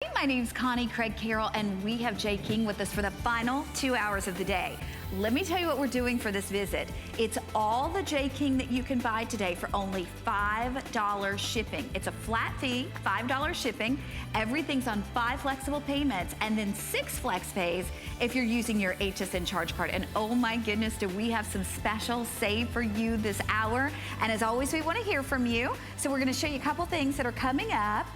Hey, my name's Connie Craig-Carroll, and we have Jay King with us for the final 2 hours of the day. Let me tell you what we're doing for this visit. It's all the Jay King that you can buy today for only $5 shipping. It's a flat fee, $5 shipping. Everything's on 5 flexible payments and then 6 flex pays if you're using your HSN charge card. And oh my goodness, do we have some special save for you this hour. And as always, we want to hear from you. So we're going to show you a couple things that are coming up.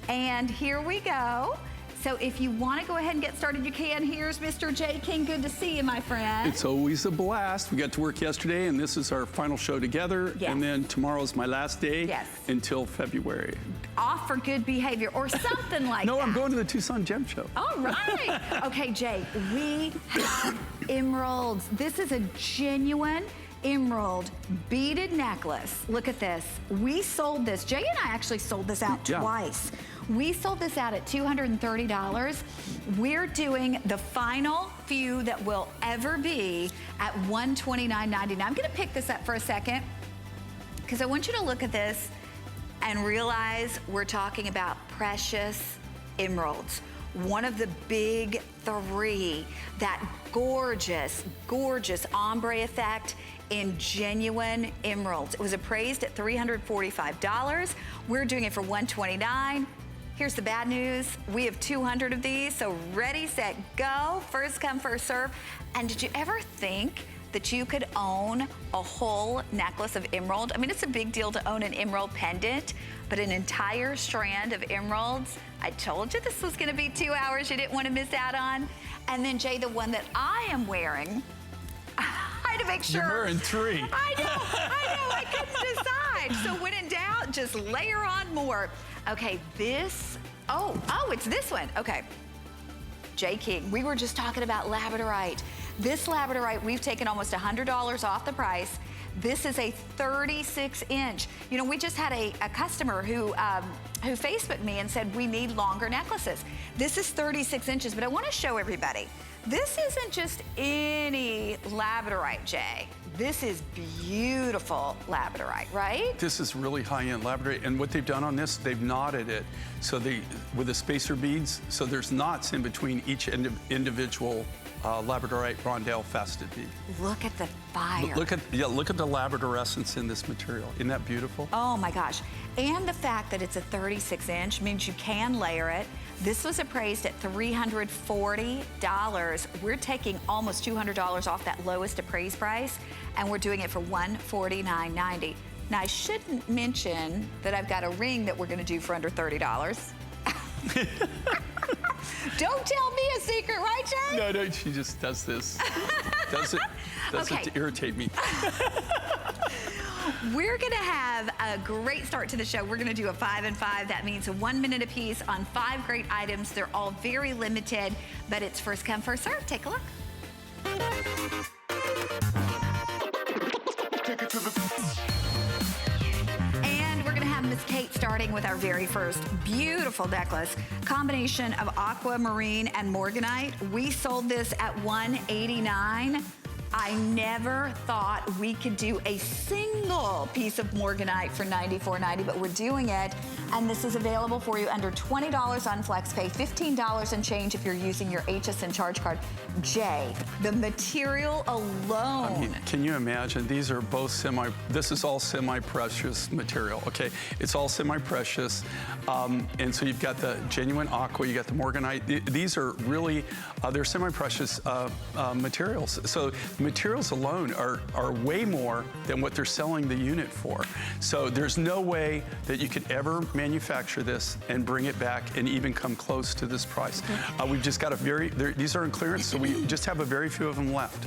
And here we go. So if you want to go ahead and get started, you can. Here's Mr. Jay King. Good to see you, my friend. It's always a blast. We got to work yesterday, and this is our final show together. Yes. And then tomorrow's my last day until February. Off for good behavior or something like that. No, I'm going to the Tucson Gem Show. All right. Okay, Jay, we have emeralds. This is a genuine emerald beaded necklace. Look at this. We sold this. Jay and I actually sold this out twice. We sold this out at $230. We're doing the final few that will ever be at $129.99. I'm gonna pick this up for a second because I want you to look at this and realize we're talking about precious emeralds. One of the big 3, that gorgeous, gorgeous ombre effect in genuine emeralds. It was appraised at $345. We're doing it for $129. Here's the bad news. We have 200 of these, so ready, set, go. First come, first serve. And did you ever think that you could own a whole necklace of emerald? I mean, it's a big deal to own an emerald pendant, but an entire strand of emeralds, I told you this was gonna be 2 hours you didn't want to miss out on. And then Jay, the one that I am wearing, I had to make sure. You're wearing 3. I couldn't decide. So when in doubt, just layer on more. Okay, this, oh, it's this one. Okay, Jay King, we were just talking about labradorite. This labradorite, we've taken almost $100 off the price. This is a 36-inch. You know, we just had a customer who Facebooked me and said, we need longer necklaces. This is 36 inches, but I wanna show everybody. This isn't just any labradorite, Jay. This is beautiful labradorite, right? This is really high-end labradorite, and what they've done on this, they've knotted it so with the spacer beads, so there's knots in between each individual labradorite rondelle faceted bead. Look at the fire. Look at the labradorescence in this material. Isn't that beautiful? Oh my gosh. And the fact that it's a 36-inch means you can layer it. This was appraised at $340. We're taking almost $200 off that lowest appraised price, and we're doing it for $149.90. Now, I shouldn't mention that I've got a ring that we're gonna do for under $30. Don't tell me a secret, right, Jay? No, she just does this. does it to irritate me. We're gonna have a great start to the show. We're gonna do a 5 and 5. That means a 1 minute apiece on 5 great items. They're all very limited, but it's first come, first serve. Take a look. And we're gonna have Miss Kate starting with our very first beautiful necklace. Combination of aquamarine and morganite. We sold this at $189. I never thought we could do a single piece of morganite for $94.90, but we're doing it. And this is available for you under $20 on FlexPay, $15 and change if you're using your HSN charge card. Jay, the material alone. I mean, can you imagine? These are both this is all semi-precious material, okay? It's all semi-precious. And so you've got the genuine aqua, you got the morganite. These are really, they're semi-precious materials. So the materials alone are way more than what they're selling the unit for. So there's no way that you could ever manufacture this and bring it back and even come close to this price. We've just got these are in clearance, so we just have a very few of them left.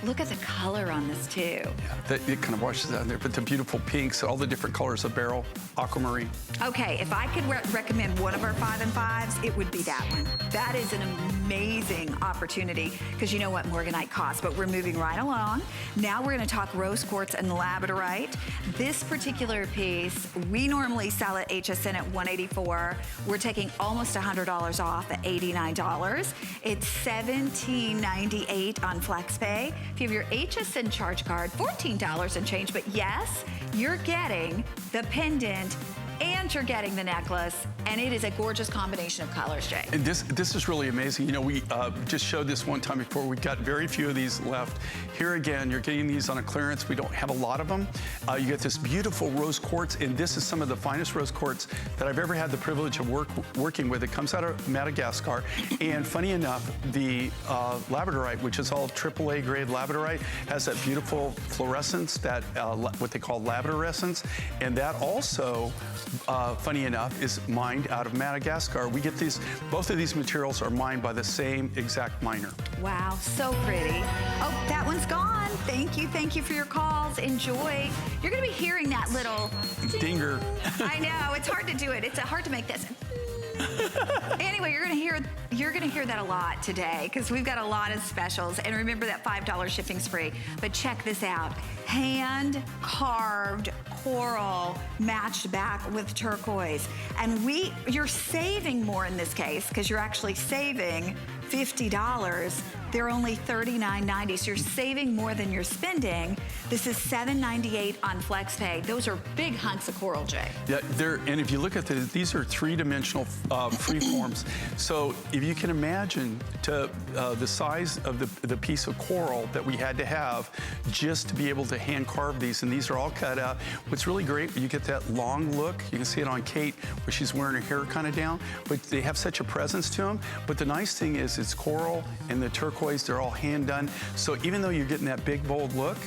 Look at the color on this too. Yeah, it kind of washes out in there, but the beautiful pinks, all the different colors of beryl, aquamarine. Okay, if I could recommend one of our 5 and 5s, it would be that one. That is an amazing opportunity because you know what morganite costs, but we're moving right along. Now we're gonna talk rose quartz and labradorite. This particular piece, we normally sell at HSN at $184. We're taking almost $100 off at $89. It's $17.98 on FlexPay. If you have your HSN charge card, $14 and change, but yes, you're getting the pendant and and you're getting the necklace, and it is a gorgeous combination of colors, Jay. And this is really amazing. You know, we just showed this one time before. We've got very few of these left. Here again, you're getting these on a clearance. We don't have a lot of them. You get this beautiful rose quartz, and this is some of the finest rose quartz that I've ever had the privilege of working with. It comes out of Madagascar, and funny enough, the labradorite, which is all AAA grade labradorite, has that beautiful fluorescence, that what they call labradorescence, and that also, funny enough, is mined out of Madagascar. We get these, both of these materials are mined by the same exact miner. Wow, so pretty. Oh, that one's gone. Thank you for your calls. Enjoy. You're gonna be hearing that little dinger. I know, it's hard to do it. It's hard to make this. Anyway, you're gonna hear that a lot today because we've got a lot of specials. And remember that $5 shipping's free. But check this out. Hand carved coral matched back with turquoise. And you're saving more in this case because you're actually saving $50. They're only $39.90, so you're saving more than you're spending. This is $7.98 on FlexPay. Those are big hunks of coral, Jay. Yeah, and if you look at these are three-dimensional free forms. So if you can imagine the size of the piece of coral that we had to have just to be able to hand carve these, and these are all cut out. What's really great, you get that long look. You can see it on Kate where she's wearing her hair kind of down, but they have such a presence to them. But the nice thing is it's coral and the turquoise, they're all hand done. So even though you're getting that big, bold look,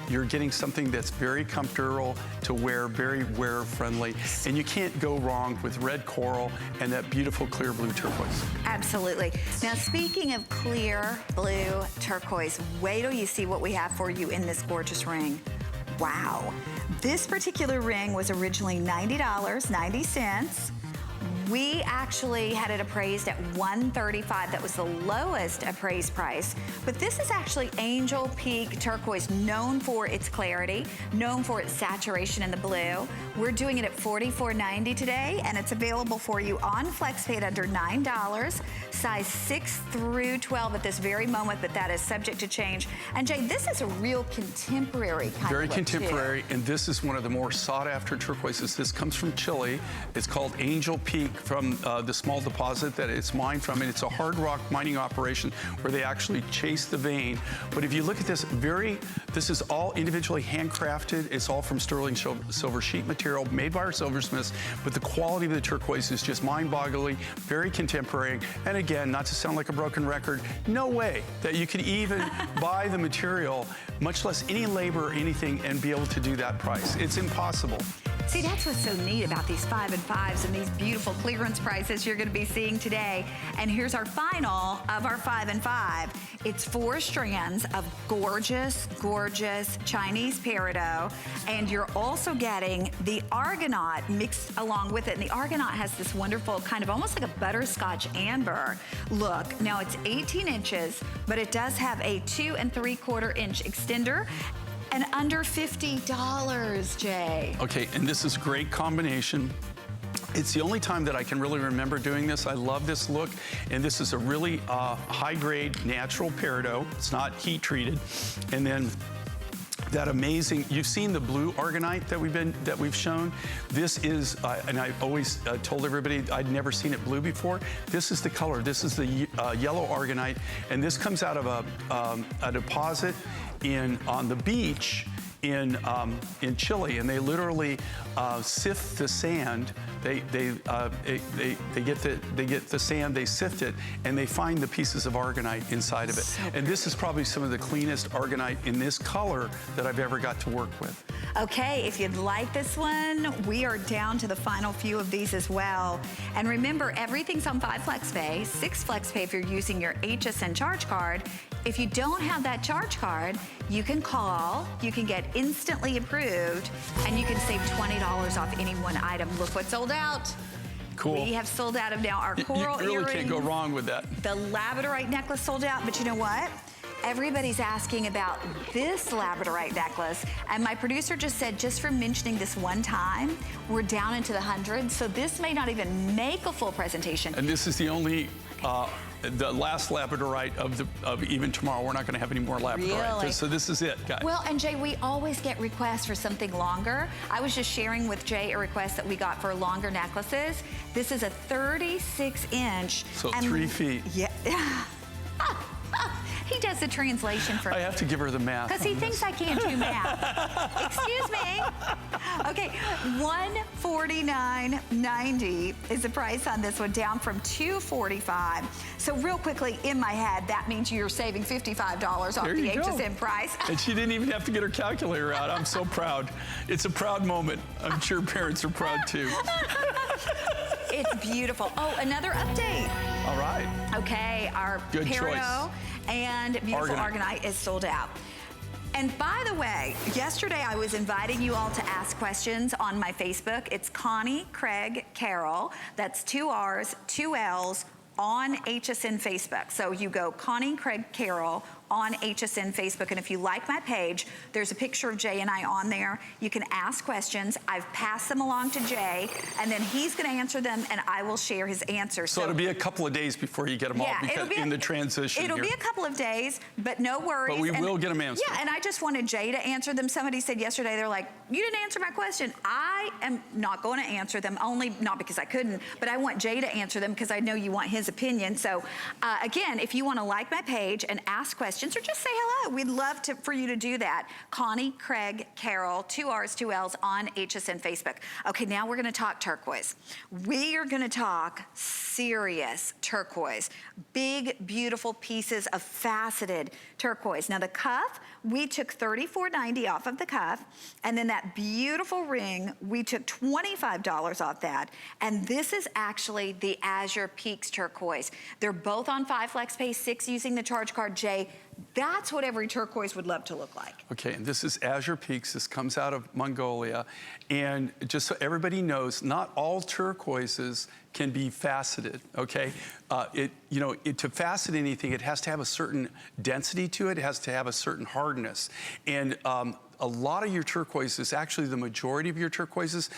you're getting something that's very comfortable to wear, very wearer friendly. And you can't go wrong with red coral and that beautiful clear blue turquoise. Absolutely. Now, speaking of clear blue turquoise, wait till you see what we have for you in this gorgeous ring. Wow. This particular ring was originally $90.90. We actually had it appraised at $135. That was the lowest appraised price. But this is actually Angel Peak Turquoise, known for its clarity, known for its saturation in the blue. We're doing it at $44.90 today, and it's available for you on FlexPay at under $9, size 6 through 12 at this very moment, but that is subject to change. And Jay, this is a real contemporary kind Very of look contemporary, too. and this is one of the more sought after turquoises. This comes from Chile. It's called Angel Peak, from the small deposit that it's mined from, and it's a hard rock mining operation where they actually chase the vein. But if you look at this, this is all individually handcrafted. It's all from sterling silver sheet material made by our silversmiths, but the quality of the turquoise is just mind-boggling, very contemporary. And again, not to sound like a broken record, no way that you could even buy the material, much less any labor or anything, and be able to do that price. It's impossible. See, that's what's so neat about these 5 and 5s and these beautiful clearance prices you're going to be seeing today. And here's our final of our 5 and 5. It's 4 strands of gorgeous, gorgeous Chinese peridot. And you're also getting the argonaut mixed along with it. And the argonaut has this wonderful kind of almost like a butterscotch amber look. Now it's 18 inches, but it does have a 2 3/4 inch extender. And under $50, Jay. Okay, and this is a great combination. It's the only time that I can really remember doing this. I love this look, and this is a really high-grade natural peridot. It's not heat treated. And then that amazing, you've seen the blue argonite that we've shown. This is, and I've always told everybody I'd never seen it blue before. This is the color. This is the yellow argonite, and this comes out of a deposit on the beach in Chile, and they literally sift the sand. They get the sand, they sift it, and they find the pieces of argonite inside of it. So and this is probably some of the cleanest argonite in this color that I've ever got to work with. Okay, if you'd like this one, we are down to the final few of these as well. And remember, everything's on 5 FlexPay, 6 FlexPay if you're using your HSN charge card. If you don't have that charge card, you can call, you can get instantly approved, and you can save $20 off any one item. Look what sold out. Cool. We have sold out of now our coral You really earrings. can't go wrong with that. The labradorite necklace sold out, but you know what? everybody's asking about this labradorite necklace, and my producer just said, just for mentioning this one time, we're down into the hundreds, so this may not even make a full presentation. And this is the only, the last labradorite of even tomorrow. We're not going to have any more labradorite. Really? So this is it, guys. Well, and Jay, we always get requests for something longer. I was just sharing with Jay a request that we got for longer necklaces. This is a 36-inch. So 3 feet. Yeah. He does the translation for me. I have to give her the math. Because he thinks I can't do math. Excuse me. Okay, $149.90 is the price on this one, down from $245. So real quickly, in my head, that means you're saving $55 off the HSN price. And she didn't even have to get her calculator out. I'm so proud. It's a proud moment. I'm sure parents are proud too. It's beautiful. Oh, another update. All right. Okay, our Good Peridot choice. and beautiful Argonite is sold out. And by the way, yesterday I was inviting you all to ask questions on my Facebook. It's Connie Craig-Carroll. That's 2 R's, 2 L's on HSN Facebook. So you go Connie Craig-Carroll on HSN Facebook, and if you like my page, there's a picture of Jay and I on there. You can ask questions. I've passed them along to Jay, and then he's gonna answer them, and I will share his answers. So it'll be a couple of days before you get them all, because in the transition It'll be a couple of days, but no worries. But we will get them answered. Yeah, and I just wanted Jay to answer them. Somebody said yesterday, they're like, you didn't answer my question. I am not going to answer them, only not because I couldn't, but I want Jay to answer them because I know you want his opinion. So again, if you want to like my page and ask questions, or just say hello. We'd love for you to do that. Connie Craig-Carroll, 2 R's, 2 L's on HSN Facebook. Okay, now we're gonna talk turquoise. We are gonna talk serious turquoise. Big, beautiful pieces of faceted turquoise. Now the cuff, we took $34.90 off of the cuff, and then that beautiful ring, we took $25 off that. And this is actually the Azure Peaks turquoise. They're both on 5 FlexPay, 6 using the charge card. Jay, that's what every turquoise would love to look like. Okay, and this is Azure Peaks. This comes out of Mongolia. And just so everybody knows, not all turquoises can be faceted, okay? To facet anything, it has to have a certain density to it. It has to have a certain hardness. And a lot of your turquoises, actually the majority of your turquoises,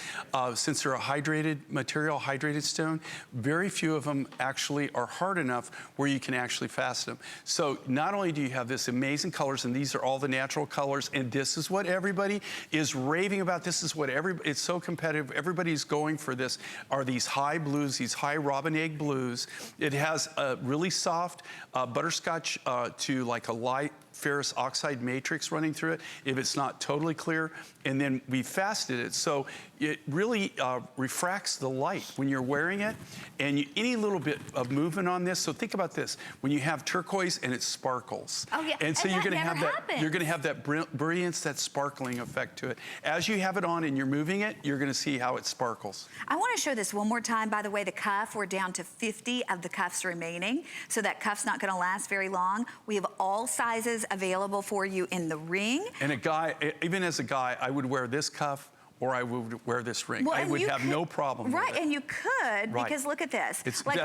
since they're a hydrated material, hydrated stone, very few of them actually are hard enough where you can actually facet them. So not only do you have this amazing colors, and these are all the natural colors, and this is what everybody is raving about. This is what it's so competitive. Everybody's going for this, are these high blues, these high robin egg blues. It has a really soft butterscotch to like a light ferrous oxide matrix running through it, if it's not totally clear, and then we faceted it. So it really refracts the light when you're wearing it, and any little bit of movement on this, so think about this, when you have turquoise and it sparkles. Oh yeah, and so you're gonna have that, you're gonna have that brilliance, that sparkling effect to it. As you have it on and you're moving it, you're gonna see how it sparkles. I wanna show this one more time. By the way, the cuff, we're down to 50 of the cuffs remaining, so that cuff's not gonna last very long. We have all sizes available for you in the ring. And a guy, even as a guy, I would wear this cuff or I would wear this ring. Well, I would have no problem with it. Right, and you could, because look at this. Like,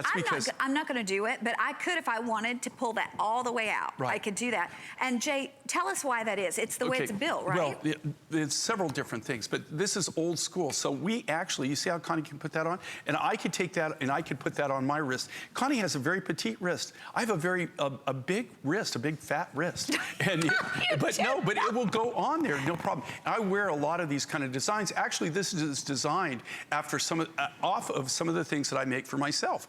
I'm not gonna do it, but I could if I wanted to pull that all the way out. Right. I could do that. And Jay, tell us why that is. It's the way it's built, right? Well, it's several different things, but this is old school. So we actually, you see how Connie can put that on? And I could take that and I could put that on my wrist. Connie has a very petite wrist. I have a big wrist, a big fat wrist. And but it will go on there, no problem. I wear a lot of these kind of designs. Actually, this is designed after off of some of the things that I make for myself.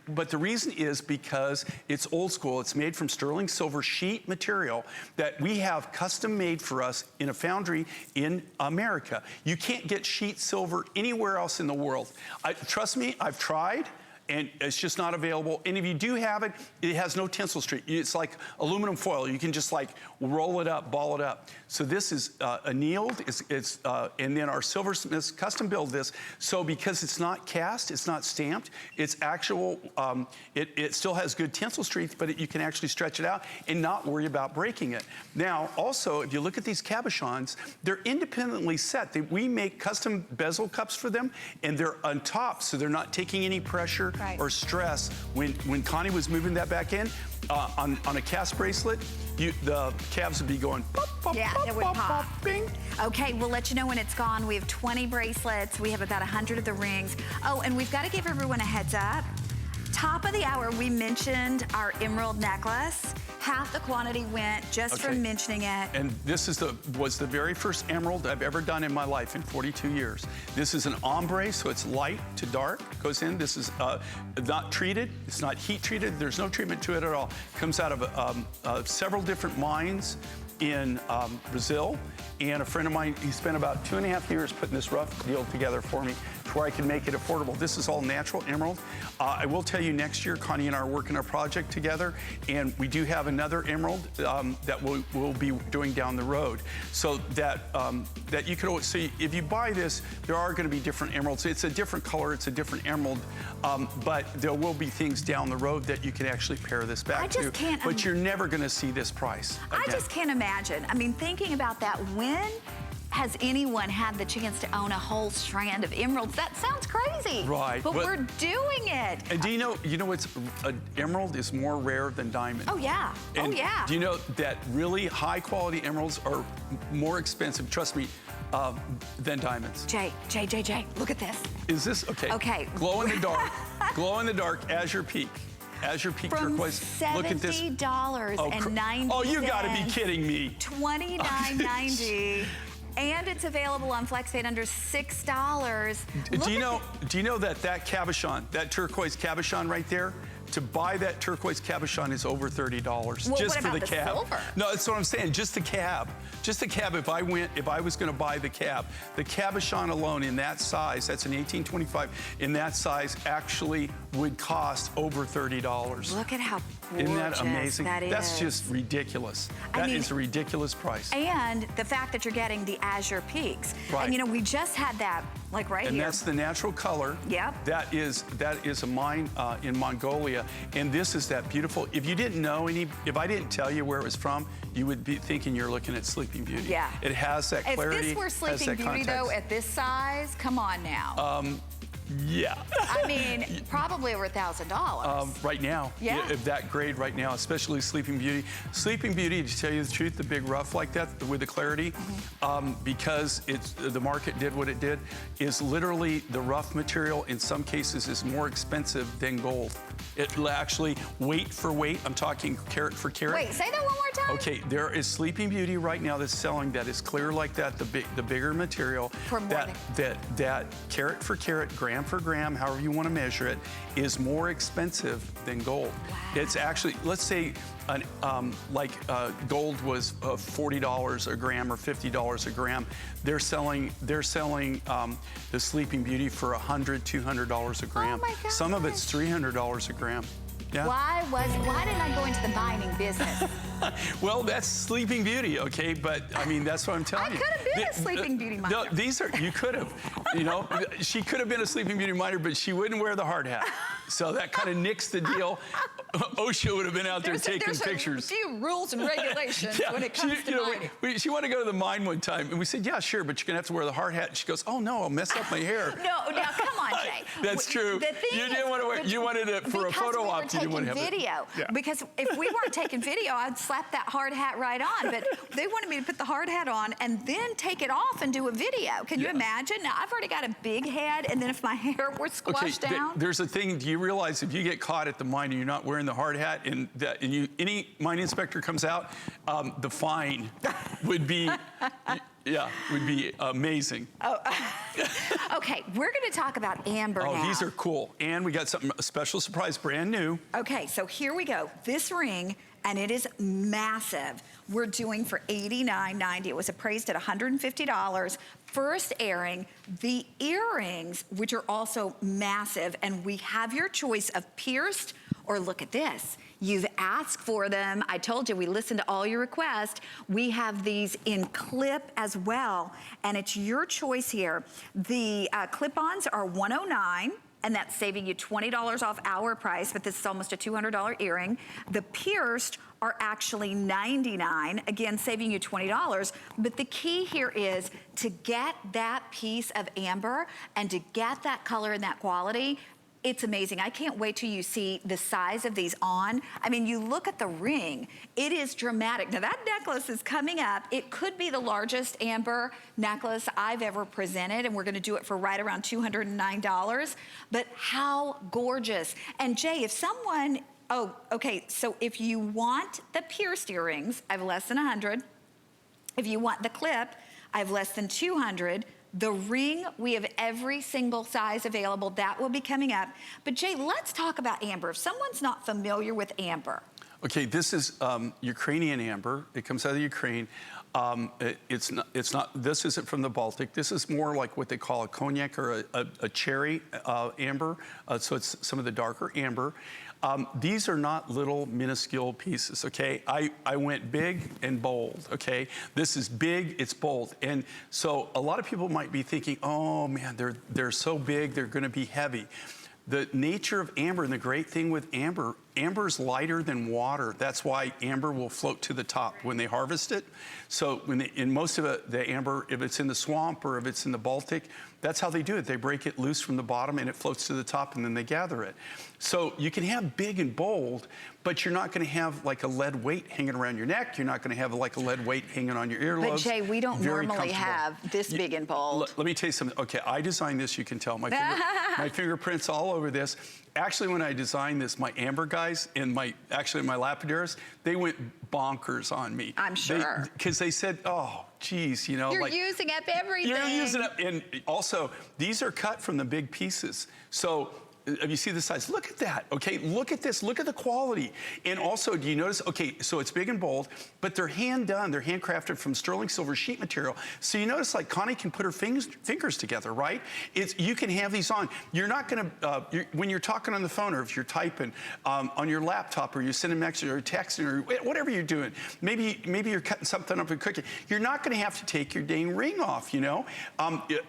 But the reason is because it's old school. It's made from sterling silver sheet material that we have custom made for us in a foundry in America. You can't get sheet silver anywhere else in the world. Trust me, I've tried. And it's just not available. And if you do have it, it has no tinsel streak. It's like aluminum foil. You can just like roll it up, ball it up. So this is annealed, and then our silversmiths custom build this. So because it's not cast, it's not stamped, it's actual, it still has good tinsel streaks, but you can actually stretch it out and not worry about breaking it. Now, also, if you look at these cabochons, they're independently set. We make custom bezel cups for them, and they're on top, so they're not taking any pressure or stress. When Connie was moving that back in, on a cast bracelet, the calves would be going pop, pop, Yeah, pop, it would pop, pop. pop, bing. Okay, we'll let you know when it's gone. We have 20 bracelets. We have about 100 of the rings. Oh, and we've got to give everyone a heads up. Top of the hour, we mentioned our emerald necklace. Half the quantity went just from mentioning it. And this is was the very first emerald I've ever done in my life in 42 years. This is an ombre, so it's light to dark, goes in. This is not treated, it's not heat treated, there's no treatment to it at all. Comes out of several different mines in Brazil. And a friend of mine, he spent about 2.5 years putting this rough deal together for me to where I can make it affordable. This is all natural emerald. I will tell you, next year, Connie and I are working a project together, and we do have another emerald that we'll be doing down the road. So that you can always see, if you buy this, there are gonna be different emeralds. It's a different color, it's a different emerald, but there will be things down the road that you can actually pair this back to. But you're never gonna see this price again. I just can't imagine. I mean, thinking about that, when has anyone had the chance to own a whole strand of emeralds? That sounds crazy. Right. But we're doing it. And do you know it's emerald is more rare than diamond. Oh yeah. And oh yeah. Do you know that really high quality emeralds are more expensive, trust me, than diamonds? Jay, look at this. Is this okay? Okay. Glow in the dark. Glow in the dark, Azure Peak. Azure Peak turquoise. Look at this. $70.90. Oh, you gotta be kidding me. $29.90. And it's available on FlexPay under $6. Do you know that cabochon, that turquoise cabochon right there, to buy that turquoise cabochon is over $30 well, just what for about the cab. Silver? No, that's what I'm saying. Just the cab. Just the cab. If I was going to buy the cabochon alone in that size, that's an 1825, in that size actually would cost over $30. Look at how gorgeous. Isn't that amazing? That is. That's just ridiculous. That is a ridiculous price. And the fact that you're getting the Azure Peaks. Right. And you know, we just had that like right here. And that's the natural color. Yep. That is a mine in Mongolia. And this is that beautiful, if you didn't know if I didn't tell you where it was from, you would be thinking you're looking at Sleeping Beauty. Yeah. It has that clarity. If this were Sleeping Beauty though, at this size, come on now. Yeah. I mean, probably over $1,000. Right now, yeah. That grade right now, especially Sleeping Beauty. Sleeping Beauty, to tell you the truth, the big rough like that with the clarity, because the market did what it did, is literally the rough material in some cases is more expensive than gold. It actually, weight for weight, I'm talking carat for carat. Wait, say that one more time. Okay, there is Sleeping Beauty right now that's selling that is clear like that, the bigger material. For more that carat for carat, gram for gram, however you want to measure it, is more expensive than gold. Wow. It's actually, let's say, gold was $40 a gram or $50 a gram. They're selling the Sleeping Beauty for $100, $200 a gram. Oh my gosh. Some of it's $300 a gram. Yeah. Why didn't I go into the mining business? Well, that's Sleeping Beauty, okay? But I mean, that's what I'm telling you. I could have been a Sleeping Beauty miner. No, you could have. You know, she could have been a Sleeping Beauty miner, but she wouldn't wear the hard hat. So that kind of nixed the deal. OSHA would have been out there taking pictures. There's a few rules and regulations when it comes to mining. She wanted to go to the mine one time, and we said, yeah, sure, but you're going to have to wear the hard hat. And she goes, oh, no, I'll mess up my hair. No, now, come on, Jay. That's true. You didn't want to wear, you wanted it for a photo op. You didn't want to have video. Yeah. Because if we weren't taking video, I'd slap that hard hat right on. But they wanted me to put the hard hat on and then take it off and do a video. Can you imagine? Now, I've already got a big head, and then if my hair were squashed down. There's a thing, do you realize if you get caught at the mine and you're not wearing the hard hat, and any mine inspector comes out, the fine would be, would be amazing. Oh. Okay, we're going to talk about amber now. Oh, these are cool. And we got something, a special surprise, brand new. Okay, so here we go. This ring, and it is massive, we're doing for $89.90. It was appraised at $150. First airing, the earrings, which are also massive, and we have your choice of pierced or look at this. You've asked for them. I told you, we listened to all your requests. We have these in clip as well, and it's your choice here. The clip-ons are $109, and that's saving you $20 off our price, but this is almost a $200 earring. The pierced are actually $99, again, saving you $20. But the key here is to get that piece of amber and to get that color and that quality, It's amazing. I can't wait till you see the size of these on. I mean, you look at the ring, it is dramatic. Now that necklace is coming up. It could be the largest amber necklace I've ever presented, and we're gonna do it for right around $209. But how gorgeous. And Jay, if someone, oh, okay, so if you want the pierced earrings, I have less than 100. If you want the clip, I have less than 200. The ring, we have every single size available. That will be coming up. But Jay, let's talk about amber. If someone's not familiar with amber. Okay, this is Ukrainian amber. It comes out of Ukraine. It's not, this isn't from the Baltic. This is more like what they call a cognac or a cherry amber. So it's some of the darker amber. These are not little minuscule pieces, okay? I went big and bold, okay? This is big, it's bold. And so a lot of people might be thinking, oh man, they're so big, they're gonna be heavy. The nature of amber, and the great thing with amber, amber's lighter than water. That's why amber will float to the top when they harvest it. So in most of the amber, if it's in the swamp or if it's in the Baltic, that's how they do it. They break it loose from the bottom and it floats to the top and then they gather it. So you can have big and bold, but you're not gonna have like a lead weight hanging around your neck. You're not gonna have like a lead weight hanging on your earlobes. But Jay, we don't normally have this big and bold. Let me tell you something. Okay, I designed this, you can tell. My fingerprints all over this. Actually, when I designed this, my amber guys and my lapidaries, they went bonkers on me. I'm sure. Because they said, oh, geez, you know. You're using up everything. You're using up, and also, these are cut from the big pieces. So, you see the size? Look at that, okay? Look at this, look at the quality. And also, do you notice, okay, so it's big and bold, but they're hand done, they're handcrafted from sterling silver sheet material. So you notice like Connie can put her fingers together, right? You can have these on. You're not gonna, when you're talking on the phone or if you're typing on your laptop or you're sending messages or texting or whatever you're doing, maybe you're cutting something up and cooking, you're not gonna have to take your dang ring off, you know?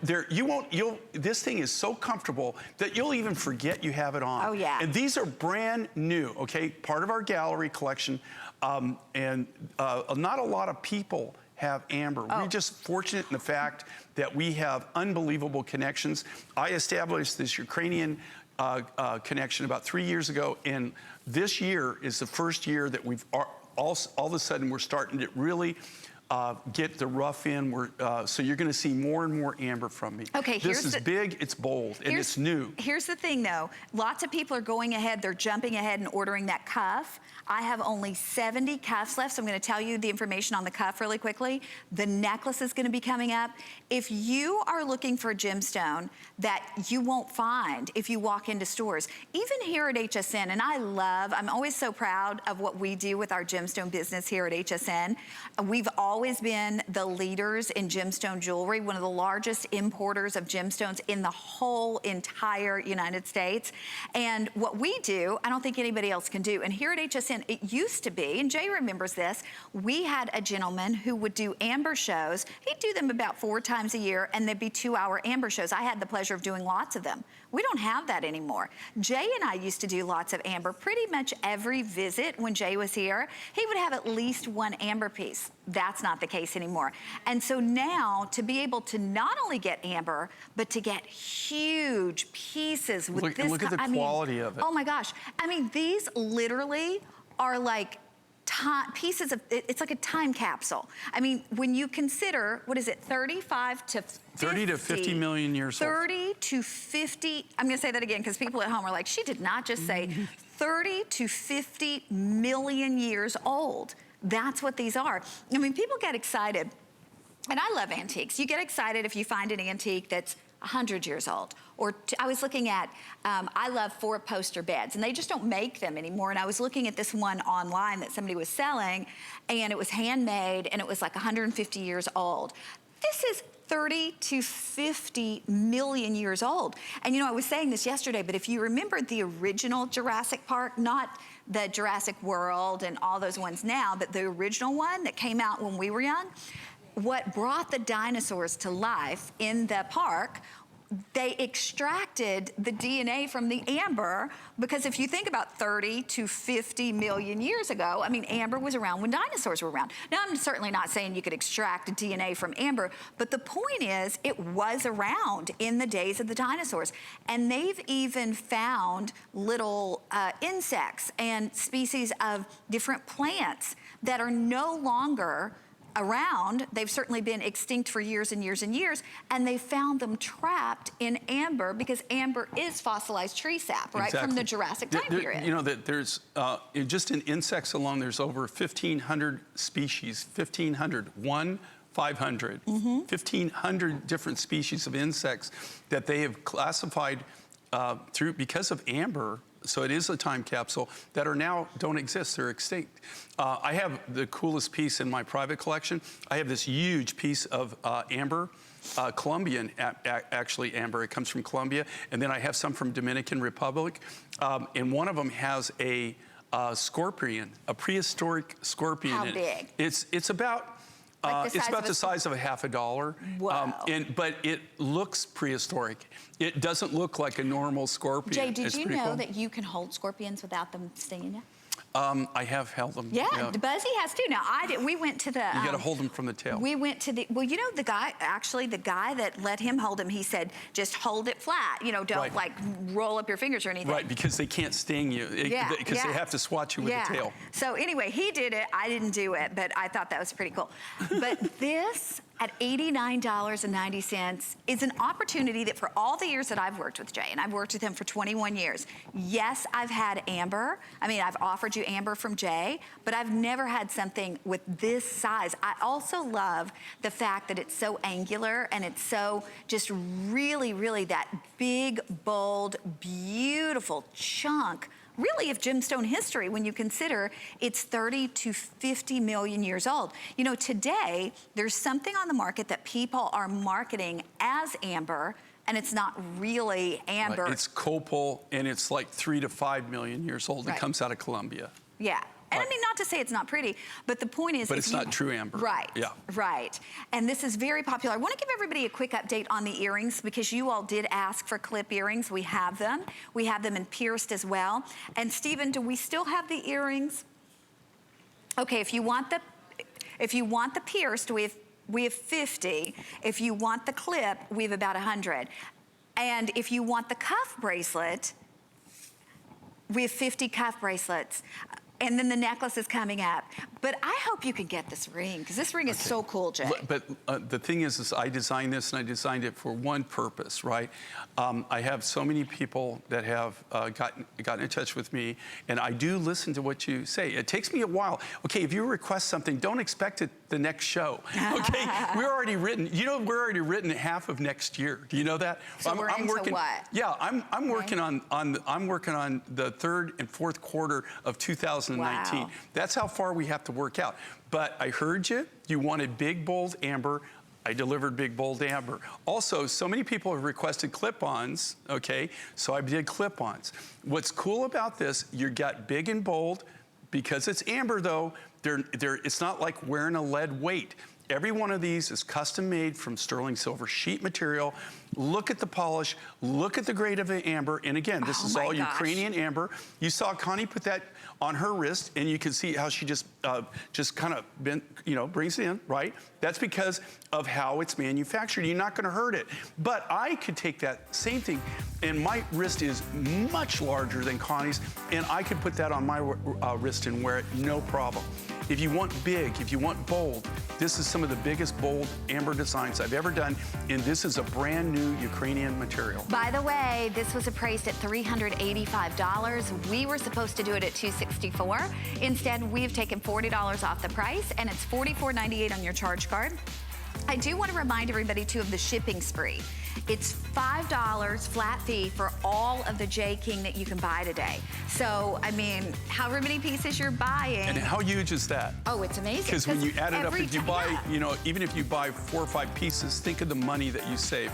This thing is so comfortable that you'll even forget you have it on. Oh, yeah. And these are brand new, okay? Part of our gallery collection. And not a lot of people have amber. Oh. We're just fortunate in the fact that we have unbelievable connections. I established this Ukrainian connection about 3 years ago, and this year is the first year that we've all of a sudden we're starting to really get the rough in. So you're going to see more and more amber from me. Okay, this is big, it's bold, and it's new. Here's the thing, though. Lots of people are going ahead. They're jumping ahead and ordering that cuff. I have only 70 cuffs left, so I'm going to tell you the information on the cuff really quickly. The necklace is going to be coming up. If you are looking for a gemstone that you won't find if you walk into stores, even here at HSN, and I'm always so proud of what we do with our gemstone business here at HSN. We've always been the leaders in gemstone jewelry, one of the largest importers of gemstones in the whole entire United States. And what we do, I don't think anybody else can do. And here at HSN, it used to be, and Jay remembers this, we had a gentleman who would do amber shows. He'd do them about 4 times a year, and they'd be 2-hour amber shows. I had the pleasure of doing lots of them. We don't have that anymore. Jay and I used to do lots of amber. Pretty much every visit when Jay was here, he would have at least 1 amber piece. That's not the case anymore. And so now, to be able to not only get amber, but to get huge pieces with this. Look at the quality of it. Oh my gosh. I mean, these literally are like pieces of, it's like a time capsule. I mean, when you consider, what is it, 35 to 50? 30 to 50 million years old. 30 to 50, I'm gonna say that again because people at home are like, she did not just say 30 to 50 million years old. That's what these are. I mean, people get excited, and I love antiques. You get excited if you find an antique that's 100 years old. Or I was looking at, I love 4-poster beds, and they just don't make them anymore. And I was looking at this one online that somebody was selling, and it was handmade, and it was like 150 years old. This is 30 to 50 million years old. And you know, I was saying this yesterday, but if you remember the original Jurassic Park, not the Jurassic World and all those ones now, but the original one that came out when we were young, what brought the dinosaurs to life in the park they extracted the DNA from the amber, because if you think about 30 to 50 million years ago, I mean, amber was around when dinosaurs were around. Now, I'm certainly not saying you could extract DNA from amber, but the point is it was around in the days of the dinosaurs. And they've even found little insects and species of different plants that are no longer around. They've certainly been extinct for years and years and years, and they found them trapped in amber, because amber is fossilized tree sap, right? Exactly. From the Jurassic time period. You know that there's, just in insects alone, there's over 1,500 species, 1,500, 500, 1,500 different species of insects that they have classified because of amber. So it is a time capsule that are now don't exist, they're extinct. I have the coolest piece in my private collection. I have this huge piece of amber, Colombian actually amber, it comes from Colombia. And then I have some from Dominican Republic. And one of them has a scorpion, a prehistoric scorpion. How big? It's about, it's about the size of a half a dollar. Wow. But it looks prehistoric. It doesn't look like a normal scorpion. Jay, did it's you know cool. that you can hold scorpions without them stinging you? I have held them. Yeah, Buzzy has too. Now, we went to the... You got to hold them from the tail. We went to the... Well, you know, the guy that let him hold him, he said, just hold it flat. You know, don't like roll up your fingers or anything. Right, because they can't sting you. Because they have to swat you with the tail. So anyway, he did it. I didn't do it, but I thought that was pretty cool. But this, at $89.90, is an opportunity that for all the years that I've worked with Jay, and I've worked with him for 21 years, yes, I've had amber. I mean, I've offered you amber from Jay, but I've never had something with this size. I also love the fact that it's so angular and it's so just really, really that big, bold, beautiful chunk really of gemstone history when you consider it's 30 to 50 million years old. You know, today, there's something on the market that people are marketing as amber, and it's not really amber. Right. It's copal, and it's like 3 to 5 million years old. It comes out of Colombia. Yeah. And I mean, not to say it's not pretty, but the point is... But it's not true amber. Right. Yeah. Right. And this is very popular. I want to give everybody a quick update on the earrings, because you all did ask for clip earrings. We have them. We have them in pierced as well. And Stephen, do we still have the earrings? Okay, if you want the pierced, we have 50. If you want the clip, we have about 100. And if you want the cuff bracelet, we have 50 cuff bracelets. And then the necklace is coming up. But I hope you can get this ring, because this ring is so cool, Jay. But the thing is I designed this, and I designed it for one purpose, right? I have so many people that have gotten in touch with me, and I do listen to what you say. It takes me a while. Okay, if you request something, don't expect it the next show, okay? We're already written. You know, we're already written half of next year. Do you know that? So we're into working, what? Yeah, I'm working on the third and fourth quarter of 2019. Wow. That's how far we have to work out. But I heard you. You wanted big, bold amber. I delivered big, bold amber. Also, so many people have requested clip-ons, okay? So I did clip-ons. What's cool about this, you got big and bold. Because it's amber, though, it's not like wearing a lead weight. Every one of these is custom made from sterling silver sheet material. Look at the polish, look at the grade of the amber. And again, this is all Ukrainian amber. You saw Connie put that on her wrist, and you can see how she just kind of brings it in, right? That's because of how it's manufactured. You're not gonna hurt it. But I could take that same thing, and my wrist is much larger than Connie's, and I could put that on my wrist and wear it, no problem. If you want big, if you want bold, this is some of the biggest bold amber designs I've ever done, and this is a brand new Ukrainian material. By the way, this was appraised at $385. We were supposed to do it at $264. Instead, we've taken $40 off the price, and it's $44.98 on your charge card. I do want to remind everybody, too, of the shipping spree. It's $5 flat fee for all of the J. King that you can buy today. So, I mean, however many pieces you're buying. And how huge is that? Oh, it's amazing. Because when you add it up, if you buy, even if you buy 4 or 5 pieces, think of the money that you save.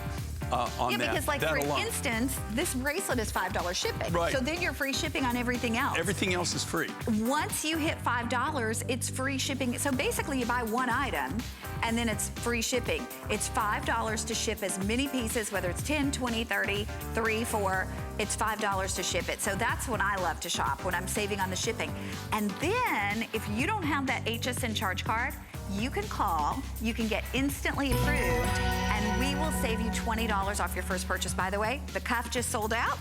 on that. Yeah, because like that for alone. instance, this bracelet is $5 shipping. Right. So then you're free shipping on everything else. Everything else is free. Once you hit $5, it's free shipping. So basically you buy one item and then it's free shipping. It's $5 to ship as many pieces, whether it's 10, 20, 30, 3, 4, it's $5 to ship it. So that's when I love to shop, when I'm saving on the shipping. And then if you don't have that HSN charge card, you can call, you can get instantly approved, and we will save you $20 off your first purchase. By the way, the cuff just sold out.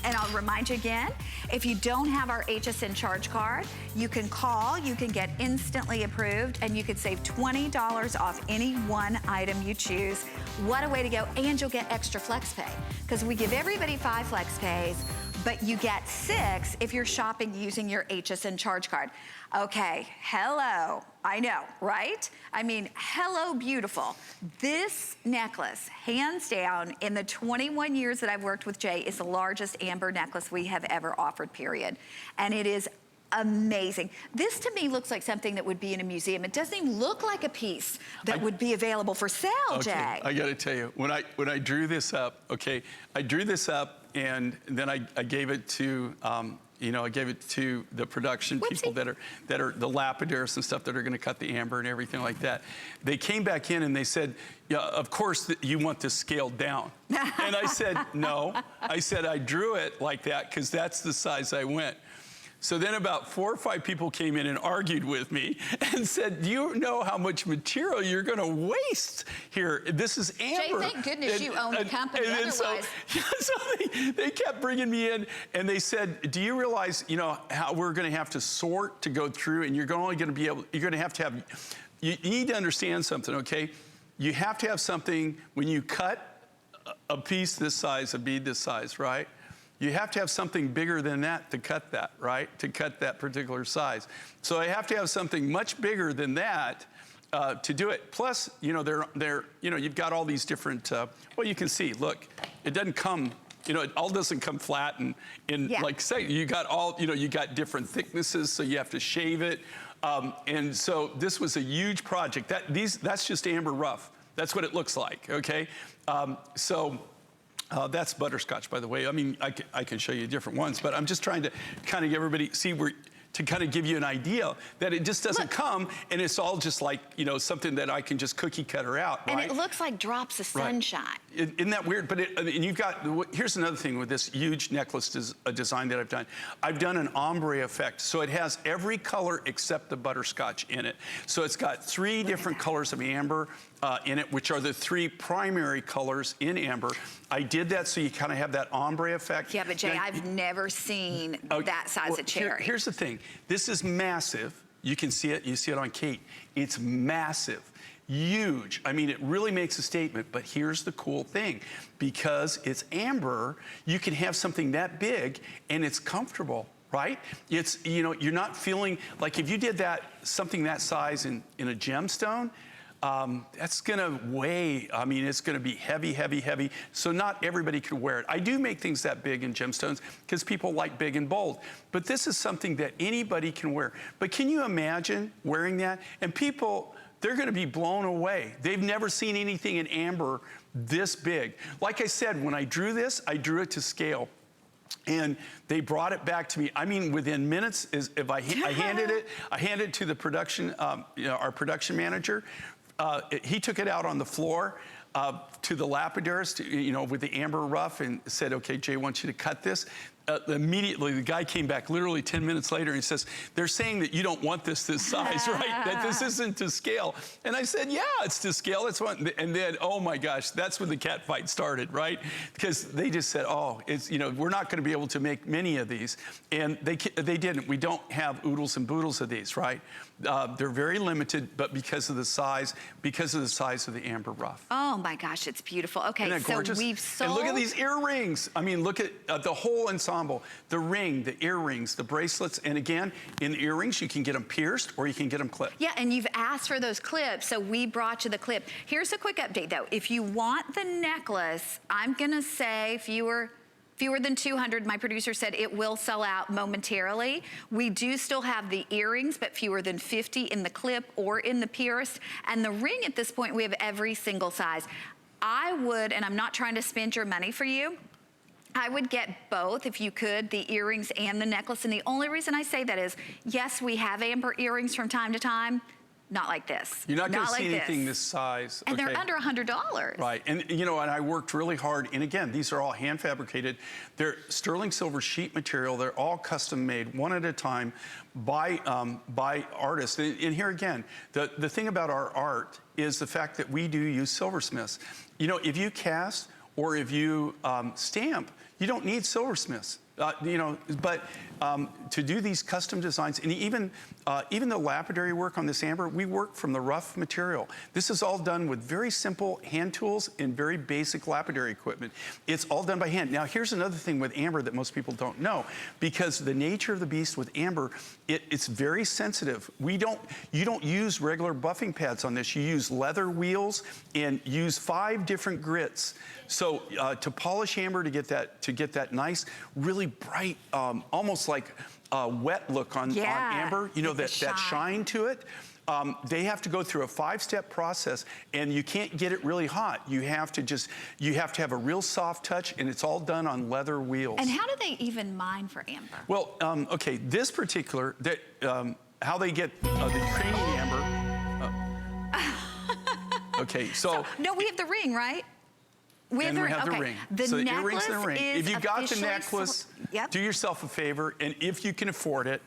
And I'll remind you again, if you don't have our HSN charge card, you can call, you can get instantly approved, and you can save $20 off any one item you choose. What a way to go, and you'll get extra flex pay, because we give everybody 5 flex pays, but you get 6 if you're shopping using your HSN charge card. Okay, hello, I know, right? I mean, hello, beautiful. This necklace, hands down, in the 21 years that I've worked with Jay, is the largest amber necklace we have ever offered, period. And it is amazing. This to me looks like something that would be in a museum. It doesn't even look like a piece that would be available for sale, Jay. I gotta tell you, when I drew this up, okay, I drew this up and then I gave it to, you know, I gave it to the production people that are the lapidaries and stuff that are gonna cut the amber and everything like that. They came back in and they said, yeah, of course you want this scaled down. And I said, no. I said, I drew it like that because that's the size I went. So then about 4 or 5 people came in and argued with me and said, do you know how much material you're gonna waste here? This is amber. Jay, thank goodness you own the company, otherwise. So they kept bringing me in and they said, do you realize, you know, how we're gonna have to sort to go through, and you're only gonna be able, you're gonna have to have, you need to understand something, okay? You have to have something, when you cut a piece this size, a bead this size, right? You have to have something bigger than that to cut that, right? To cut that particular size. So I have to have something much bigger than that to do it. Plus, you know, you know, you've got all these different, well, you can see, look, it doesn't come, you know, it all doesn't come flat and like say, you got all, you know, you got different thicknesses, so you have to shave it. And so this was a huge project. That's just amber rough. That's what it looks like, okay? That's butterscotch, by the way. I mean, I can show you different ones, but I'm just trying to kind of get everybody see where, to kind of give you an idea that it just doesn't come and it's all just like, you know, something that I can just cookie cutter out, right? And it looks like drops of sunshine. Right. Isn't that weird? But and you've got, here's another thing with this huge necklace design that I've done. I've done an ombre effect. So it has every color except the butterscotch in it. So it's got 3 different colors of amber in it, which are the 3 primary colors in amber. I did that so you kind of have that ombre effect. Yeah, but Jay, I've never seen that size of cherry. Here's the thing. This is massive. You can see it. You see it on Kate. It's massive. Huge. I mean, it really makes a statement, but here's the cool thing. Because it's amber, you can have something that big and it's comfortable, right? It's, you know, you're not feeling, like if you did that, something that size in a gemstone, that's gonna weigh, I mean, it's gonna be heavy, heavy, heavy. So not everybody can wear it. I do make things that big in gemstones because people like big and bold. But this is something that anybody can wear. But can you imagine wearing that? And people, they're gonna be blown away. They've never seen anything in amber this big. Like I said, when I drew this, I drew it to scale. And they brought it back to me. I mean, within minutes, I handed it to the production, you know, our production manager. He took it out on the floor to the lapidaries, you know, with the amber rough, and said, okay, Jay, I want you to cut this. Immediately, the guy came back literally 10 minutes later and he says, they're saying that you don't want this size, right? That this isn't to scale. And I said, yeah, it's to scale. That's what, and then, oh my gosh, that's when the cat fight started, right? Because they just said, oh, it's, you know, we're not going to be able to make many of these. And they didn't. We don't have oodles and boodles of these, right? They're very limited, but because of the size of the amber rough. Oh my gosh, it's beautiful. Okay, Isn't that gorgeous? So we've sold. And look at these earrings. I mean, look at the whole ensemble. The ring, the earrings, the bracelets. And again, in the earrings, you can get them pierced or you can get them clipped. Yeah, and you've asked for those clips, so we brought you the clip. Here's a quick update though. If you want the necklace, I'm gonna say fewer than 200, my producer said it will sell out momentarily. We do still have the earrings, but fewer than 50 in the clip or in the pierced. And the ring at this point, we have every single size. I would, and I'm not trying to spend your money for you, I would get both if you could, the earrings and the necklace. And the only reason I say that is, yes, we have amber earrings from time to time. Not like this. You're not going to see anything this size. And they're under $100. Right, and you know, and I worked really hard, and again, these are all hand fabricated. They're sterling silver sheet material. They're all custom made, one at a time, by artists. And here again, the thing about our art is the fact that we do use silversmiths. You know, if you cast or if you stamp, you don't need silversmiths. You know, but to do these custom designs, and even the lapidary work on this amber, we work from the rough material. This is all done with very simple hand tools and very basic lapidary equipment. It's all done by hand. Now, here's another thing with amber that most people don't know, because the nature of the beast with amber, it's very sensitive. You don't use regular buffing pads on this. You use leather wheels and use 5 different grits. So to polish amber, to get that nice, really bright, almost like a wet look on amber, you know, that shine to it. They have to go through a 5-step process, and you can't get it really hot. You have to have a real soft touch, and it's all done on leather wheels. And how do they even mine for amber? Well, okay, this particular, how they get the training amber. Okay, so no, we have the ring, right? We have the ring. So the earrings and the ring. If you got the necklace, yep, do yourself a favor, and if you can afford it,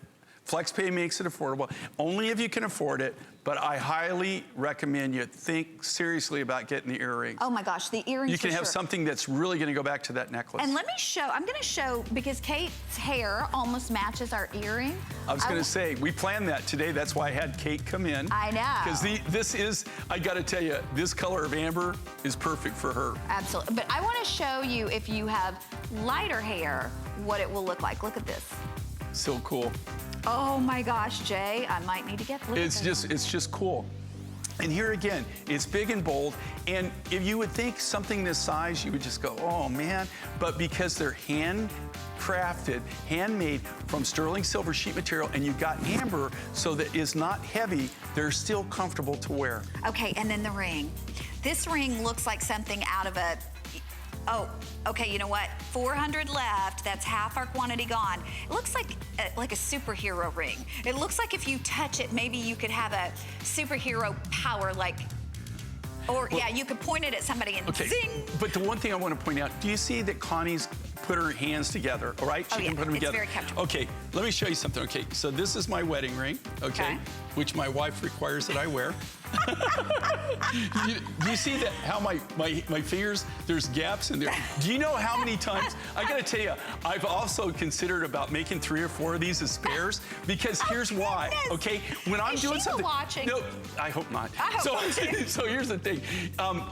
FlexPay makes it affordable. Only if you can afford it, but I highly recommend you think seriously about getting the earrings. Oh my gosh, the earrings. You can have something that's really going to go back to that necklace. And let me show, I'm going to show, because Kate's hair almost matches our earring. I was going to say, we planned that today. That's why I had Kate come in. I know. Because this is, I got to tell you, this color of amber is perfect for her. Absolutely. But I want to show you, if you have lighter hair, what it will look like. Look at this. So cool. Oh my gosh, Jay, I might need to get this. It's just cool. And here again, it's big and bold. And if you would think something this size, you would just go, oh man. But because they're handcrafted, handmade from sterling silver sheet material, and you've got amber, so that it's not heavy, they're still comfortable to wear. Okay, and then the ring. This ring looks like something out of a, oh, okay, you know what? 400 left, that's half our quantity gone. It looks like a superhero ring. It looks like if you touch it, maybe you could have a superhero power, like, or well, yeah, you could point it at somebody and zing. But the one thing I want to point out, do you see that Connie's put her hands together, all right? She can put them together. It's very comfortable. Okay, let me show you something. Okay, so this is my wedding ring, okay? Which my wife requires that I wear. you see that, how my fingers, there's gaps in there. Do you know how many times, I gotta tell you, I've also considered about making 3 or 4 of these as spares, because here's why, okay? When I'm doing something. Watching? No, I hope not. I hope so here's the thing.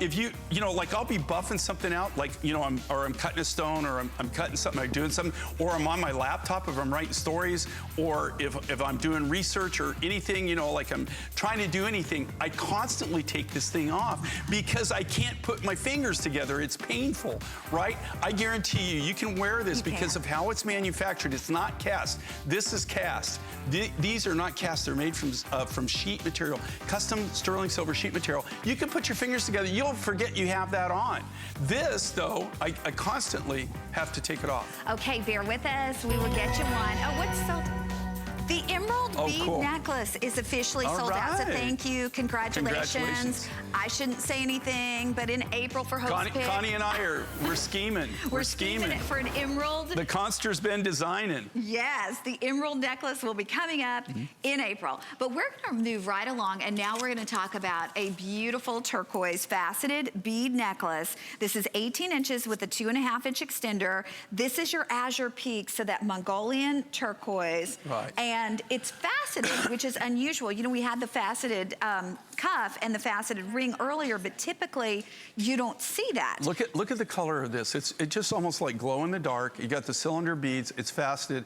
If you know, like I'll be buffing something out, like, you know, I'm cutting a stone, or I'm cutting something, I'm doing something, or I'm on my laptop if I'm writing stories, or if I'm doing research or anything, you know, like I'm trying to do anything, I constantly take this thing off because I can't put my fingers together. It's painful, right? I guarantee you can wear this because of how it's manufactured. It's not cast. This is cast. These are not cast. They're made from sheet material, custom sterling silver sheet material. You can put your fingers together. You'll forget you have that on. This, though, I constantly have to take it off. Okay, bear with us. We will get you one. Oh, what's sold? The emerald bead necklace is officially sold out, so thank you. Congratulations. I shouldn't say anything, but in April for Hope's Pick. Connie and I we're scheming. We're scheming for an emerald. The Conster's been designing. Yes, the emerald necklace will be coming up in April. But we're gonna move right along, and now we're gonna talk about a beautiful turquoise faceted bead necklace. This is 18 inches with a 2.5-inch extender. This is your azure peak, so that Mongolian turquoise. Right. And it's faceted, which is unusual. You know, we had the faceted cuff and the faceted ring earlier, but typically you don't see that. Look at the color of this. It's just almost like glow in the dark. You got the cylinder beads. It's faceted.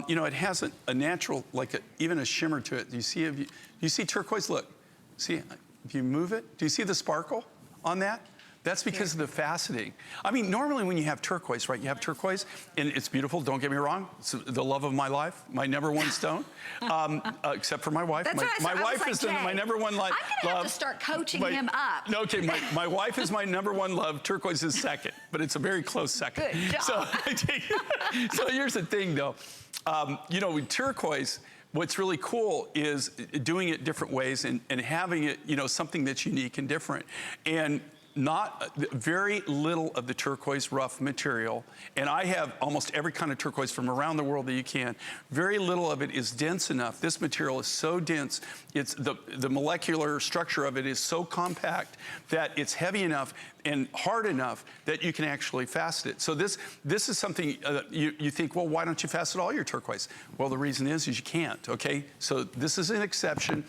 You know, it has a natural, like even a shimmer to it. Do you see turquoise? Look, see if you move it. Do you see the sparkle on that? That's because of the faceting. I mean, normally when you have turquoise, right, you have turquoise, and it's beautiful, don't get me wrong. It's the love of my life, my #1 stone, except for my wife. That's what I said. My wife like, is Jay, my #1 love. I'm gonna have to start coaching him up. No, okay, my wife is my #1 love. Turquoise is second, but it's a very close second. Good job. So here's the thing, though. You know, with turquoise, what's really cool is doing it different ways and having it, you know, something that's unique and different. And very little of the turquoise rough material, and I have almost every kind of turquoise from around the world that you can. Very little of it is dense enough. This material is so dense, it's the molecular structure of it is so compact that it's heavy enough and hard enough that you can actually facet it. So this is something you think, well, why don't you facet all your turquoise? Well, the reason is you can't, okay? So this is an exception.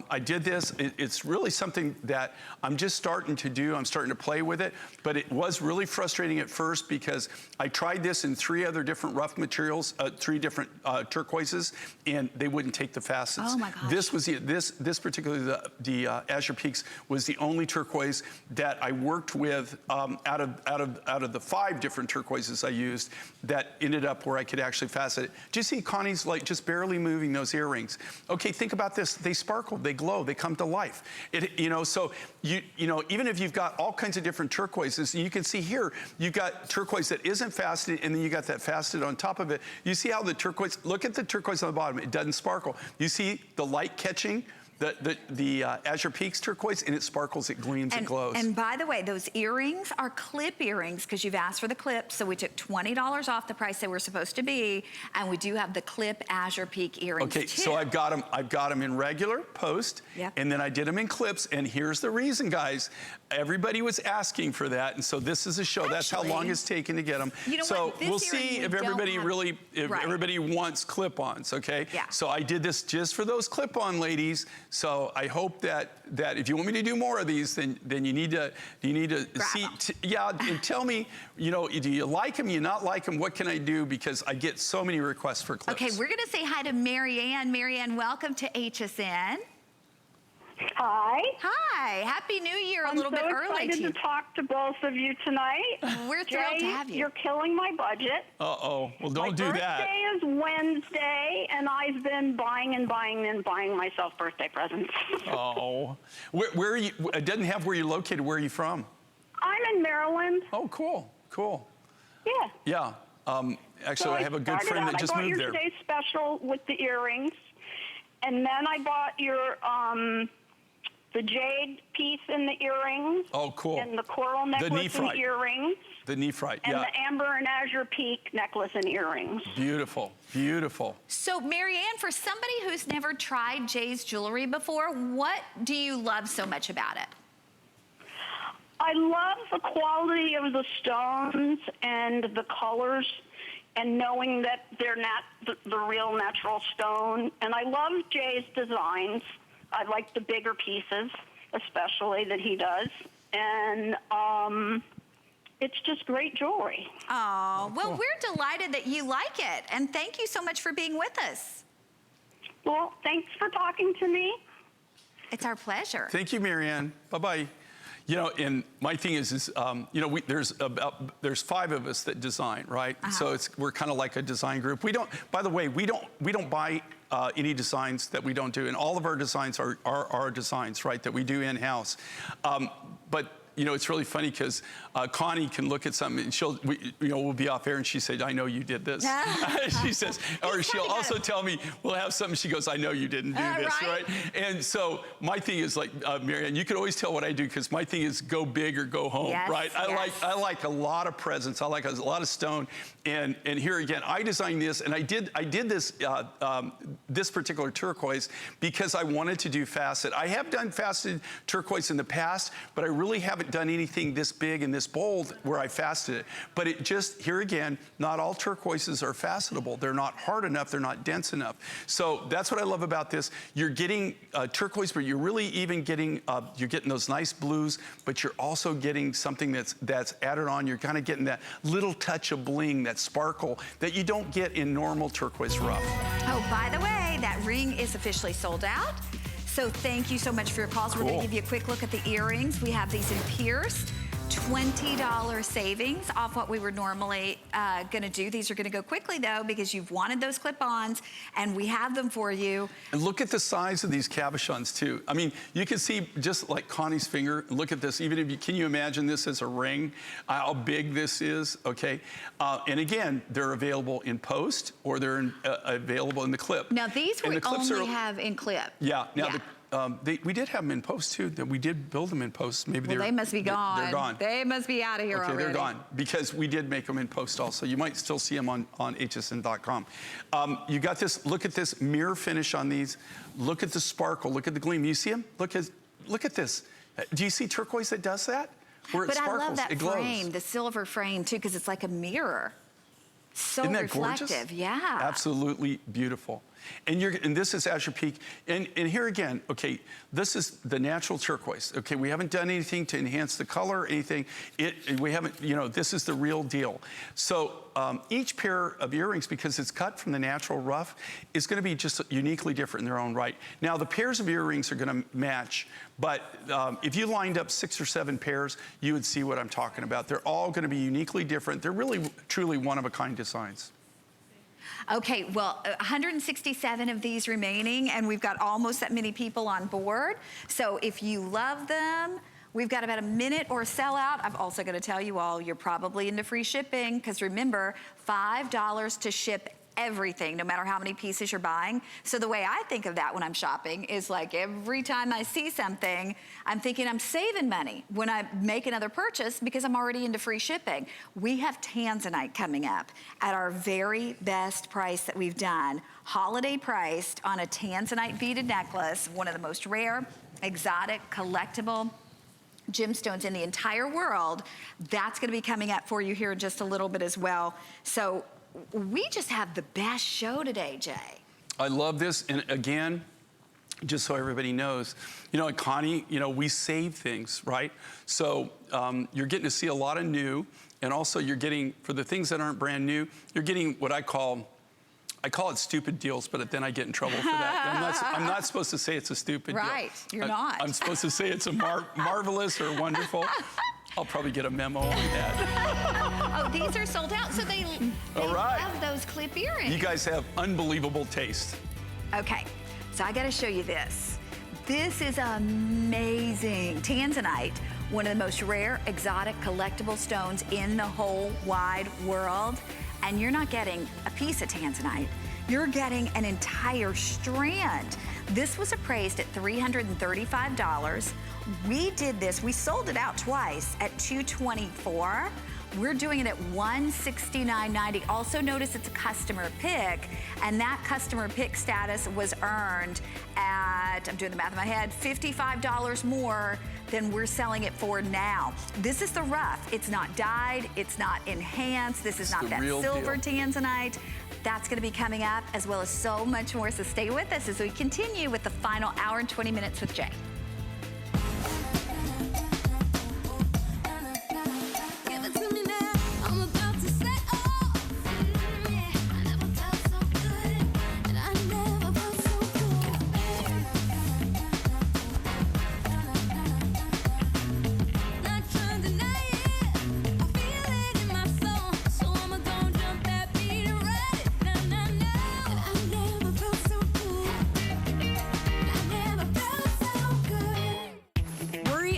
I did this. It's really something that I'm just starting to do. I'm starting to play with it, but it was really frustrating at first because I tried this in 3 other different rough materials, 3 different turquoises, and they wouldn't take the facets. Oh my gosh. This was this particularly the Azure Peaks was the only turquoise that I worked with out of the 5 different turquoises I used that ended up where I could actually facet it. Do you see Connie's like just barely moving those earrings? Okay, think about this. They sparkle, they glow, they come to life. You know, so you know, even if you've got all kinds of different turquoises, you can see here, you've got turquoise that isn't faceted, and then you got that faceted on top of it. You see how the turquoise, look at the turquoise on the bottom, it doesn't sparkle. You see the light catching the Azure Peaks turquoise, and it sparkles, it gleams, it glows. And by the way, those earrings are clip earrings because you've asked for the clips, so we took $20 off the price they were supposed to be, and we do have the clip Azure Peak earrings Okay, too. so I've got them in regular post, Yep. and then I did them in clips, and here's the reason, guys. Everybody was asking for that, and so this is a show. That's how long it's taken to get them. You know so what? This we'll see if everybody really, everybody wants clip-ons, okay? Yeah. So I did this just for those clip-on ladies. So I hope that if you want me to do more of these, then you need to see, and tell me, you know, do you like them? You not like them? What can I do? Because I get so many requests for clips. Okay, we're gonna say hi to Marianne. Marianne, welcome to HSN. Hi. Hi, Happy New Year a little bit early. I'm so excited to talk to both of you tonight. We're thrilled to have you. You're killing my budget. Uh-oh, well don't do that. My birthday is Wednesday, and I've been buying and buying and buying myself birthday presents. Oh, where are you? It doesn't have where you're located. Where are you from? I'm in Maryland. Oh, cool, cool. Yeah. Yeah. Actually, So I have a good friend that just moved there. I bought your today's special with the earrings, and then I bought your the jade piece in the earrings. Oh, cool. And the coral necklace and earrings. The nephrite, and yeah. the amber and azure peak necklace and earrings. Beautiful, beautiful. So, Marianne, for somebody who's never tried Jay's jewelry before, what do you love so much about it? I love the quality of the stones and the colors, and knowing that they're not the real natural stone. And I love Jay's designs. I like the bigger pieces, especially that he does. And it's just great jewelry. Oh, well, we're delighted that you like it. And thank you so much for being with us. Well, thanks for talking to me. It's our pleasure. Thank you, Marianne. Bye-bye. You know, and my thing is you know, there's 5 of us that design, right? So we're kind of like a design group. We don't, by the way, we don't buy any designs that we don't do, and all of our designs are our designs, right? That we do in-house. But you know, it's really funny because Connie can look at something and we'll be off air and she said, I know you did this. She says, or she'll also tell me, we'll have something, she goes, I know you didn't do this, right? And so my thing is like, Marianne, you can always tell what I do because my thing is go big or go home, right? I like a lot of presents. I like a lot of stone. And here again, I designed this, and I did this this particular turquoise because I wanted to do facet. I have done faceted turquoise in the past, but I really haven't done anything this big and this bold where I faceted it. But it just, here again, not all turquoises are facetable. They're not hard enough, they're not dense enough. So that's what I love about this. You're getting turquoise, but you're really even getting, you're getting those nice blues, but you're also getting something that's added on. You're kind of getting that little touch of bling, that sparkle that you don't get in normal turquoise rough. Oh, by the way, that ring is officially sold out. So thank you so much for your calls. We're going to give you a quick look at the earrings. We have these in pierced. $20 savings off what we were normally gonna do. These are gonna go quickly though, because you've wanted those clip-ons and we have them for you. And look at the size of these cabochons too. I mean, you can see just like Connie's finger, look at this, even if you, can you imagine this as a ring? How big this is, okay? And again, they're available in post or they're available in the clip. Now these we only have in clip. Yeah, now we did have them in post too. We did build them in post. Maybe they must be gone. They're gone. They must be out of here already. Okay, they're gone because we did make them in post also. You might still see them on hsn.com. You got this, look at this mirror finish on these. Look at the sparkle, look at the gleam. You see them? Look at this. Do you see turquoise that does that? Where it sparkles, I love that it glows. frame, the silver frame too, because it's like a mirror. So Isn't that reflective, gorgeous? yeah. Absolutely beautiful. And this is Azure Peak. And here again, okay, this is the natural turquoise. Okay, we haven't done anything to enhance the color or anything. We haven't, you know, this is the real deal. So each pair of earrings, because it's cut from the natural rough, is gonna be just uniquely different in their own right. Now the pairs of earrings are gonna match, but if you lined up 6 or 7 pairs, you would see what I'm talking about. They're all gonna be uniquely different. They're really, truly one-of-a-kind designs. Okay, well, 167 of these remaining, and we've got almost that many people on board. So if you love them, we've got about a minute or sell out. I'm also gonna tell you all, you're probably into free shipping, because remember, $5 to ship everything, no matter how many pieces you're buying. So the way I think of that when I'm shopping is like every time I see something, I'm thinking I'm saving money when I make another purchase because I'm already into free shipping. We have Tanzanite coming up at our very best price that we've done, holiday priced on a Tanzanite beaded necklace, one of the most rare, exotic, collectible gemstones in the entire world. That's gonna be coming up for you here in just a little bit as well. So we just have the best show today, Jay. I love this, and again, just so everybody knows, you know, at Connie, you know, we save things, right? So you're getting to see a lot of new, and also you're getting, for the things that aren't brand new, you're getting what I call it stupid deals, but then I get in trouble for that. I'm not supposed to say it's a stupid deal. Right, you're not. I'm supposed to say it's a marvelous or wonderful. I'll probably get a memo on that. Oh, these are sold out, so they love those clip earrings. You guys have unbelievable taste. Okay, so I gotta show you this. This is amazing. Tanzanite, one of the most rare, exotic, collectible stones in the whole wide world. And you're not getting a piece of Tanzanite. You're getting an entire strand. This was appraised at $335. We did this, we sold it out twice at $224. We're doing it at $169.90. Also notice it's a customer pick, and that customer pick status was earned at, I'm doing the math in my head, $55 more than we're selling it for now. This is the rough. It's not dyed, it's not enhanced, this is not that silver Tanzanite. That's gonna be coming up, as well as so much more, so stay with us as we continue with the final hour and 20 minutes with Jay.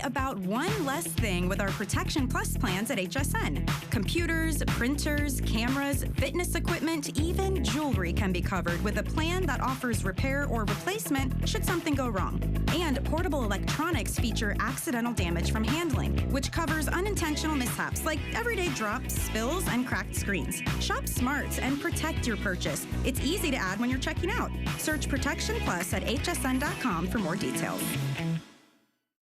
About one less thing with our Protection Plus plans at HSN. Computers, printers, cameras, fitness equipment, even jewelry can be covered with a plan that offers repair or replacement should something go wrong. And portable electronics feature accidental damage from handling, which covers unintentional mishaps like everyday drops, spills, and cracked screens. Shop smart and protect your purchase. It's easy to add when you're checking out. Search Protection Plus at hsn.com for more details.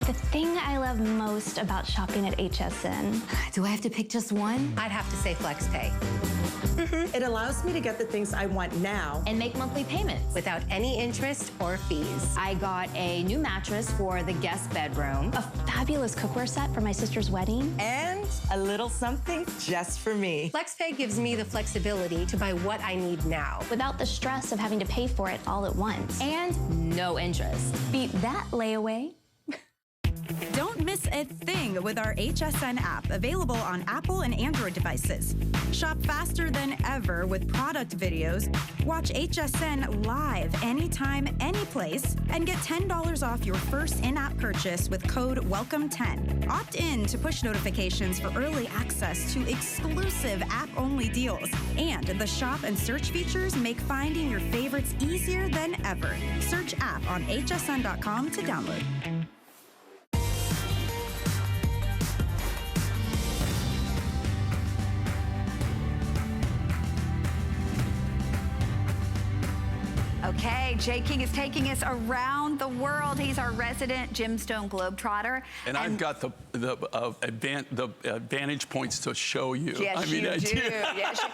The thing I love most about shopping at HSN. Do I have to pick just one? I'd have to say FlexPay. It allows me to get the things I want now And make monthly payments without any interest or fees. I got a new mattress for the guest bedroom, A fabulous cookware set for my sister's wedding. and a little something just for me. FlexPay gives me the flexibility to buy what I need now. Without the stress of having to pay for it all at once. and no interest. Beat that layaway. Don't miss a thing with our HSN app, available on Apple and Android devices. Shop faster than ever with product videos. Watch HSN live anytime, anyplace, and get $10 off your first in-app purchase with code WELCOME10. Opt in to push notifications for early access to exclusive app-only deals. And the shop and search features make finding your favorites easier than ever. Search app on hsn.com to download. Okay, Jay King is taking us around the world. He's our resident gemstone globetrotter. And I've got the vantage points to show you. Yes, you do. Yes,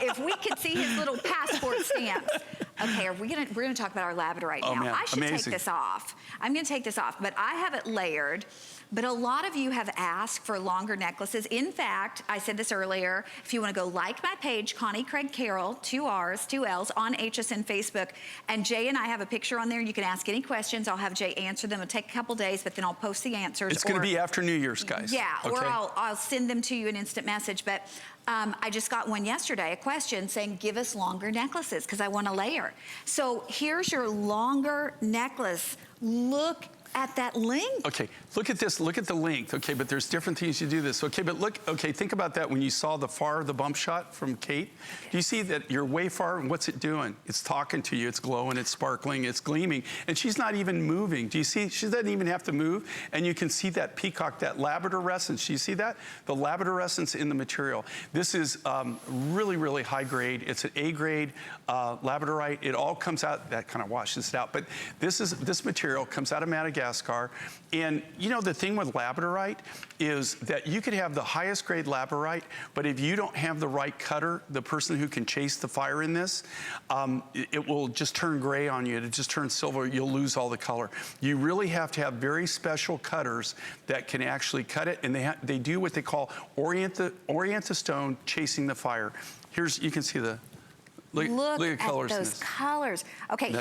if we could see his little passport stamps. Okay, we're gonna talk about our labradorite now. Man, I should take this off. I'm gonna take this off, but I have it layered. But a lot of you have asked for longer necklaces. In fact, I said this earlier, if you wanna go like my page, Connie Craig-Carroll, 2 R's, 2 L's, on HSN Facebook, and Jay and I have a picture on there. You can ask any questions. I'll have Jay answer them. It'll take a couple days, but then I'll post the answers. It's gonna be after New Year's, guys. Yeah, okay? or I'll send them to you in instant message. But I just got one yesterday, a question saying, give us longer necklaces, because I want to layer. So here's your longer necklace. Look at that length. Okay, look at this, look at the length. Okay, but there's different things you do this. Okay, but look, okay, think about that when you saw the bump shot from Kate. Do you see that you're way far, and what's it doing? It's talking to you, it's glowing, it's sparkling, it's gleaming, and she's not even moving. Do you see? She doesn't even have to move, and you can see that peacock, that labradorescence. Do you see that? The labradorescence in the material. This is really, really high grade. It's an A grade labradorite. It all comes out, that kind of washes it out, but this material comes out of Madagascar. And you know, the thing with labradorite is that you could have the highest grade labradorite, but if you don't have the right cutter, the person who can chase the fire in this, it will just turn gray on you. It just turns silver. You'll lose all the color. You really have to have very special cutters that can actually cut it, and they do what they call orient the stone, chasing the fire. You can see the look at colors. Those colors. Okay,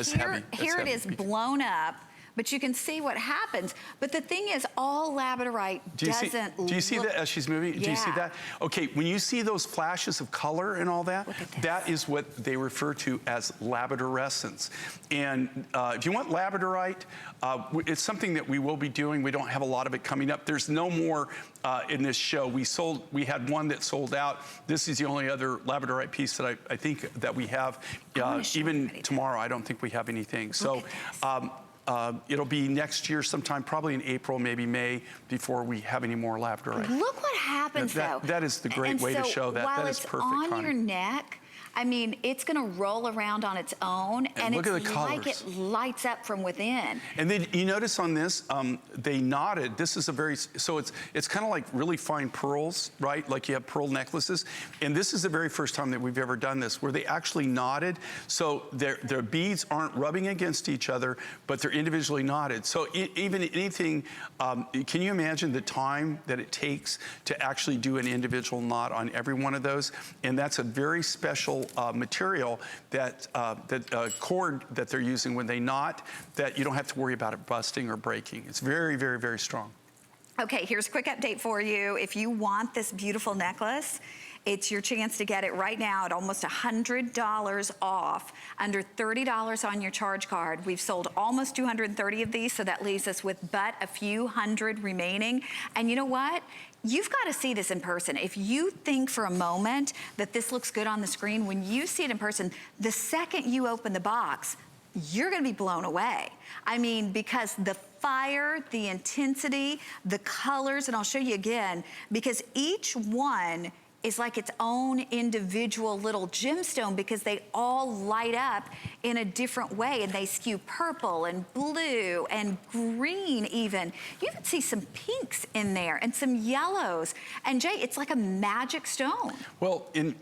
here it is blown up. But you can see what happens. But the thing is, all labradorite doesn't look... Do you see that as she's moving? Yeah. Do you see that? Okay, when you see those flashes of color and all that, that is what they refer to as labradorescence. And if you want labradorite, it's something that we will be doing. We don't have a lot of it coming up. There's no more in this show. We had one that sold out. This is the only other labradorite piece that I think that we have. Even tomorrow, I don't think we have anything. So. It'll be next year sometime, probably in April, maybe May, before we have any more labradorite. Look what happens, though. That is the great way to show that. That is perfect, while it's on your neck, I mean, it's gonna roll around on its own, and look it's at the colors. like it lights up from within. And then you notice on this, they knotted. This is so it's kind of like really fine pearls, right? Like you have pearl necklaces. And this is the very first time that we've ever done this, where they actually knotted. So their beads aren't rubbing against each other, but they're individually knotted. So even anything, can you imagine the time that it takes to actually do an individual knot on every one of those? And that's a very special material that cord that they're using when they knot, that you don't have to worry about it busting or breaking. It's very, very, very strong. Okay, here's a quick update for you. If you want this beautiful necklace, it's your chance to get it right now at almost $100 off, under $30 on your charge card. We've sold almost 230 of these, so that leaves us with but a few hundred remaining. And you know what? You've got to see this in person. If you think for a moment that this looks good on the screen, when you see it in person, the second you open the box, you're gonna be blown away. I mean, because the fire, the intensity, the colors, and I'll show you again, because each one is like its own individual little gemstone, because they all light up in a different way, and they skew purple and blue and green even. You can see some pinks in there and some yellows. And Jay, it's like a magic stone. Well, in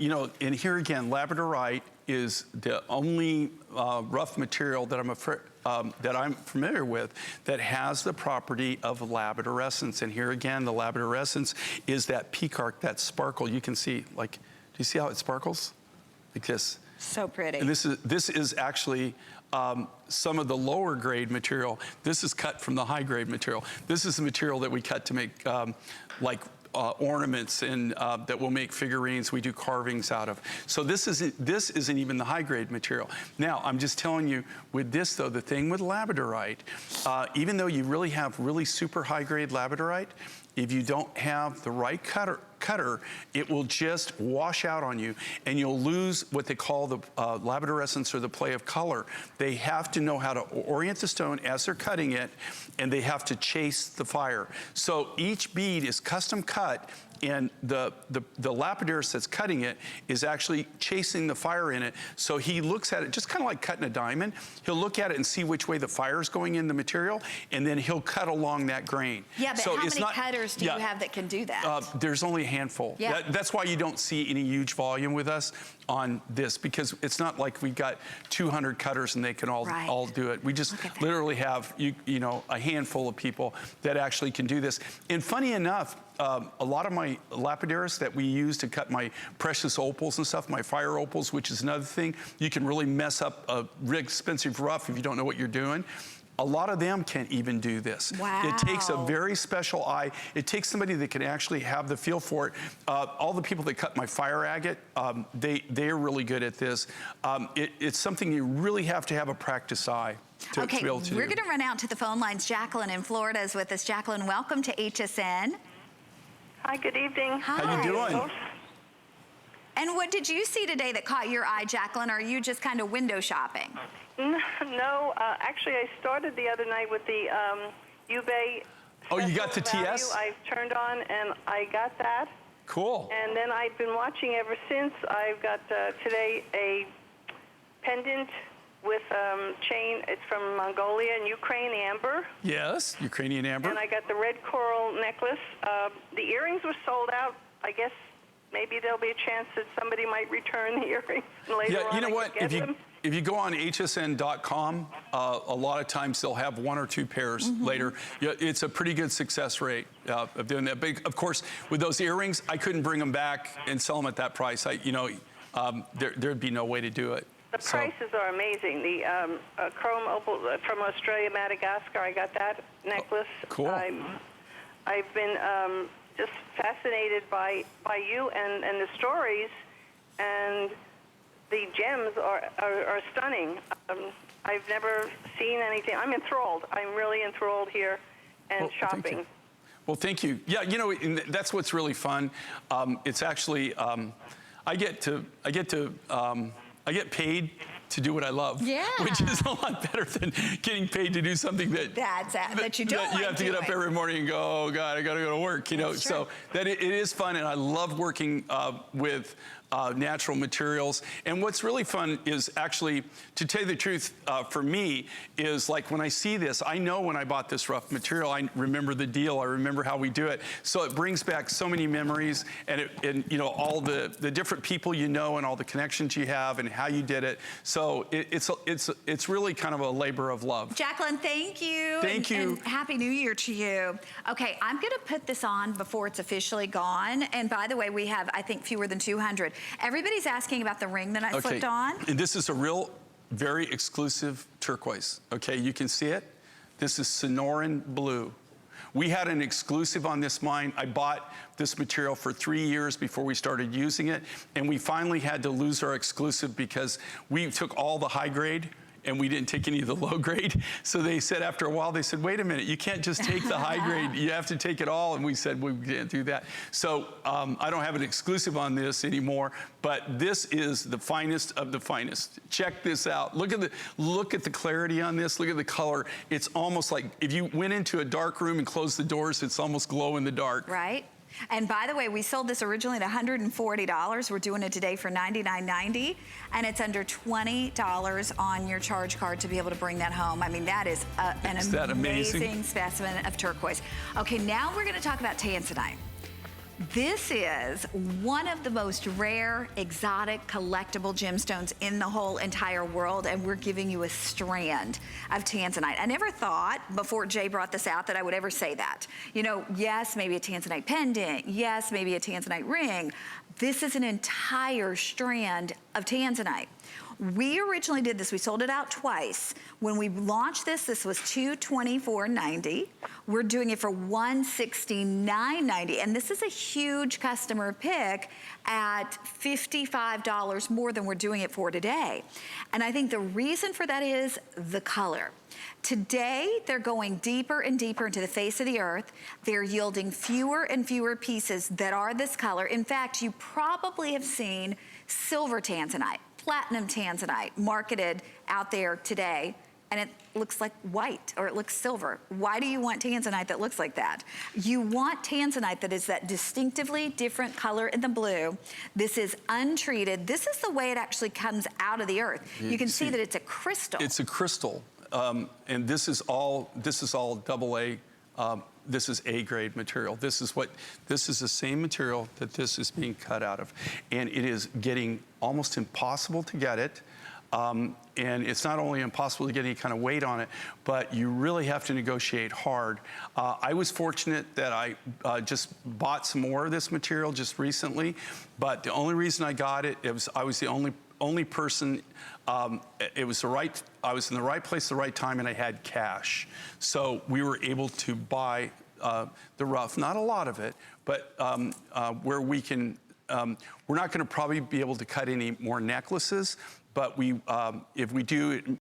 here again, labradorite is the only rough material that I'm familiar with that has the property of labradorescence. And here again, the labradorescence is that peacock, that sparkle. You can see, like, do you see how it sparkles? Like this. So pretty. And this is actually some of the lower grade material. This is cut from the high grade material. This is the material that we cut to make like ornaments and that we'll make figurines. We do carvings out of. So this isn't even the high grade material. Now, I'm just telling you, with this though, the thing with labradorite, even though you really have really super high grade labradorite, if you don't have the right cutter, it will just wash out on you, and you'll lose what they call the labradorescence, or the play of color. They have to know how to orient the stone as they're cutting it, and they have to chase the fire. So each bead is custom cut, and the lapidarius that's cutting it is actually chasing the fire in it. So he looks at it just kind of like cutting a diamond. He'll look at it and see which way the fire is going in the material, and then he'll cut along that grain. Yeah, but so how many cutters do you have that can do that? There's only a handful. Yeah. That's why you don't see any huge volume with us on this, because it's not like we've got 200 cutters and they can all do it. We just literally have you know, a handful of people that actually can do this. And funny enough, a lot of my lapidarius that we use to cut my precious opals and stuff, my fire opals, which is another thing, you can really mess up a really expensive rough if you don't know what you're doing. A lot of them can't even do this. Wow. It takes a very special eye. It takes somebody that can actually have the feel for it. All the people that cut my fire agate, they're really good at this. It's something you really have to have a practice eye to be able to do. We're going to run out to the phone lines. Jacqueline in Florida is with us. Jacqueline, welcome to HSN. Hi, good evening. Hi. How you doing? And what did you see today that caught your eye, Jacqueline? Or are you just kind of window shopping? No, actually, I started the other night with the Ube. Oh, you got the TS? I turned on and I got that. Cool. And then I've been watching ever since. I've got today a pendant with chain. It's from Mongolia and Ukraine amber. Yes, Ukrainian amber. And I got the red coral necklace. The earrings were sold out. I guess maybe there'll be a chance that somebody might return the earrings later on. Yeah, you know what? If you go on hsn.com, a lot of times they'll have one or two pairs later. Yeah, it's a pretty good success rate of doing that. But of course, with those earrings, I couldn't bring them back and sell them at that price. There'd be no way to do it. The prices are amazing. The chrome opal from Australia, Madagascar, I got that necklace. Cool. I've been just fascinated by you and the stories, and the gems are stunning. I've never seen anything. I'm enthralled. I'm really enthralled here and shopping. Well, thank you. Yeah, and that's what's really fun. It's actually I get paid to do what I love, which is a lot better than getting paid to do something that you don't you have to get up every morning and go, oh God, I got to go to work. So that it is fun, and I love working with natural materials. And what's really fun is actually, to tell you the truth, for me, is like when I see this, I know when I bought this rough material, I remember the deal, I remember how we do it. So it brings back so many memories, and all the different people and all the connections you have and how you did it. So it's really kind of a labor of love. Jacqueline, thank you. Thank you. And Happy New Year to you. Okay, I'm going to put this on before it's officially gone. And by the way, we have, I think, fewer than 200. Everybody's asking about the ring that I slipped on. And this is a real, very exclusive turquoise. Okay, you can see it. This is Sonoran Blue. We had an exclusive on this mine. I bought this material for 3 years before we started using it, and we finally had to lose our exclusive because we took all the high grade and we didn't take any of the low grade. So they said after a while, they said, wait a minute, you can't just take the high grade, you have to take it all. And we said, we can't do that. So I don't have an exclusive on this anymore, but this is the finest of the finest. Check this out. Look at the clarity on this. Look at the color. It's almost like if you went into a dark room and closed the doors, it's almost glow in the dark. Right. And by the way, we sold this originally at $140. We're doing it today for $99.90, and it's under $20 on your charge card to be able to bring that home. I mean, that is an amazing specimen of turquoise. Okay, now we're going to talk about tanzanite. This is one of the most rare, exotic, collectible gemstones in the whole entire world, and we're giving you a strand of tanzanite. I never thought, before Jay brought this out, that I would ever say that. You know, yes, maybe a tanzanite pendant, yes, maybe a tanzanite ring. This is an entire strand of tanzanite. We originally did this, we sold it out twice. When we launched this was $224.90. We're doing it for $169.90, and this is a huge customer pick at $55 more than we're doing it for today. And I think the reason for that is the color. Today, they're going deeper and deeper into the face of the earth. They're yielding fewer and fewer pieces that are this color. In fact, you probably have seen silver tanzanite, platinum tanzanite marketed out there today, and it looks like white or it looks silver. Why do you want tanzanite that looks like that? You want tanzanite that is that distinctively different color in the blue. This is untreated. This is the way it actually comes out of the earth. You can see that it's a crystal. It's a crystal, and this is all double A. This is A-grade material. This is the same material that this is being cut out of. And it is getting almost impossible to get it. And it's not only impossible to get any kind of weight on it, but you really have to negotiate hard. I was fortunate that I just bought some more of this material just recently, but the only reason I got it, I was the only person, I was in the right place at the right time, and I had cash. So we were able to buy the rough, not a lot of it, but where we can, we're not gonna probably be able to cut any more necklaces, but if we do,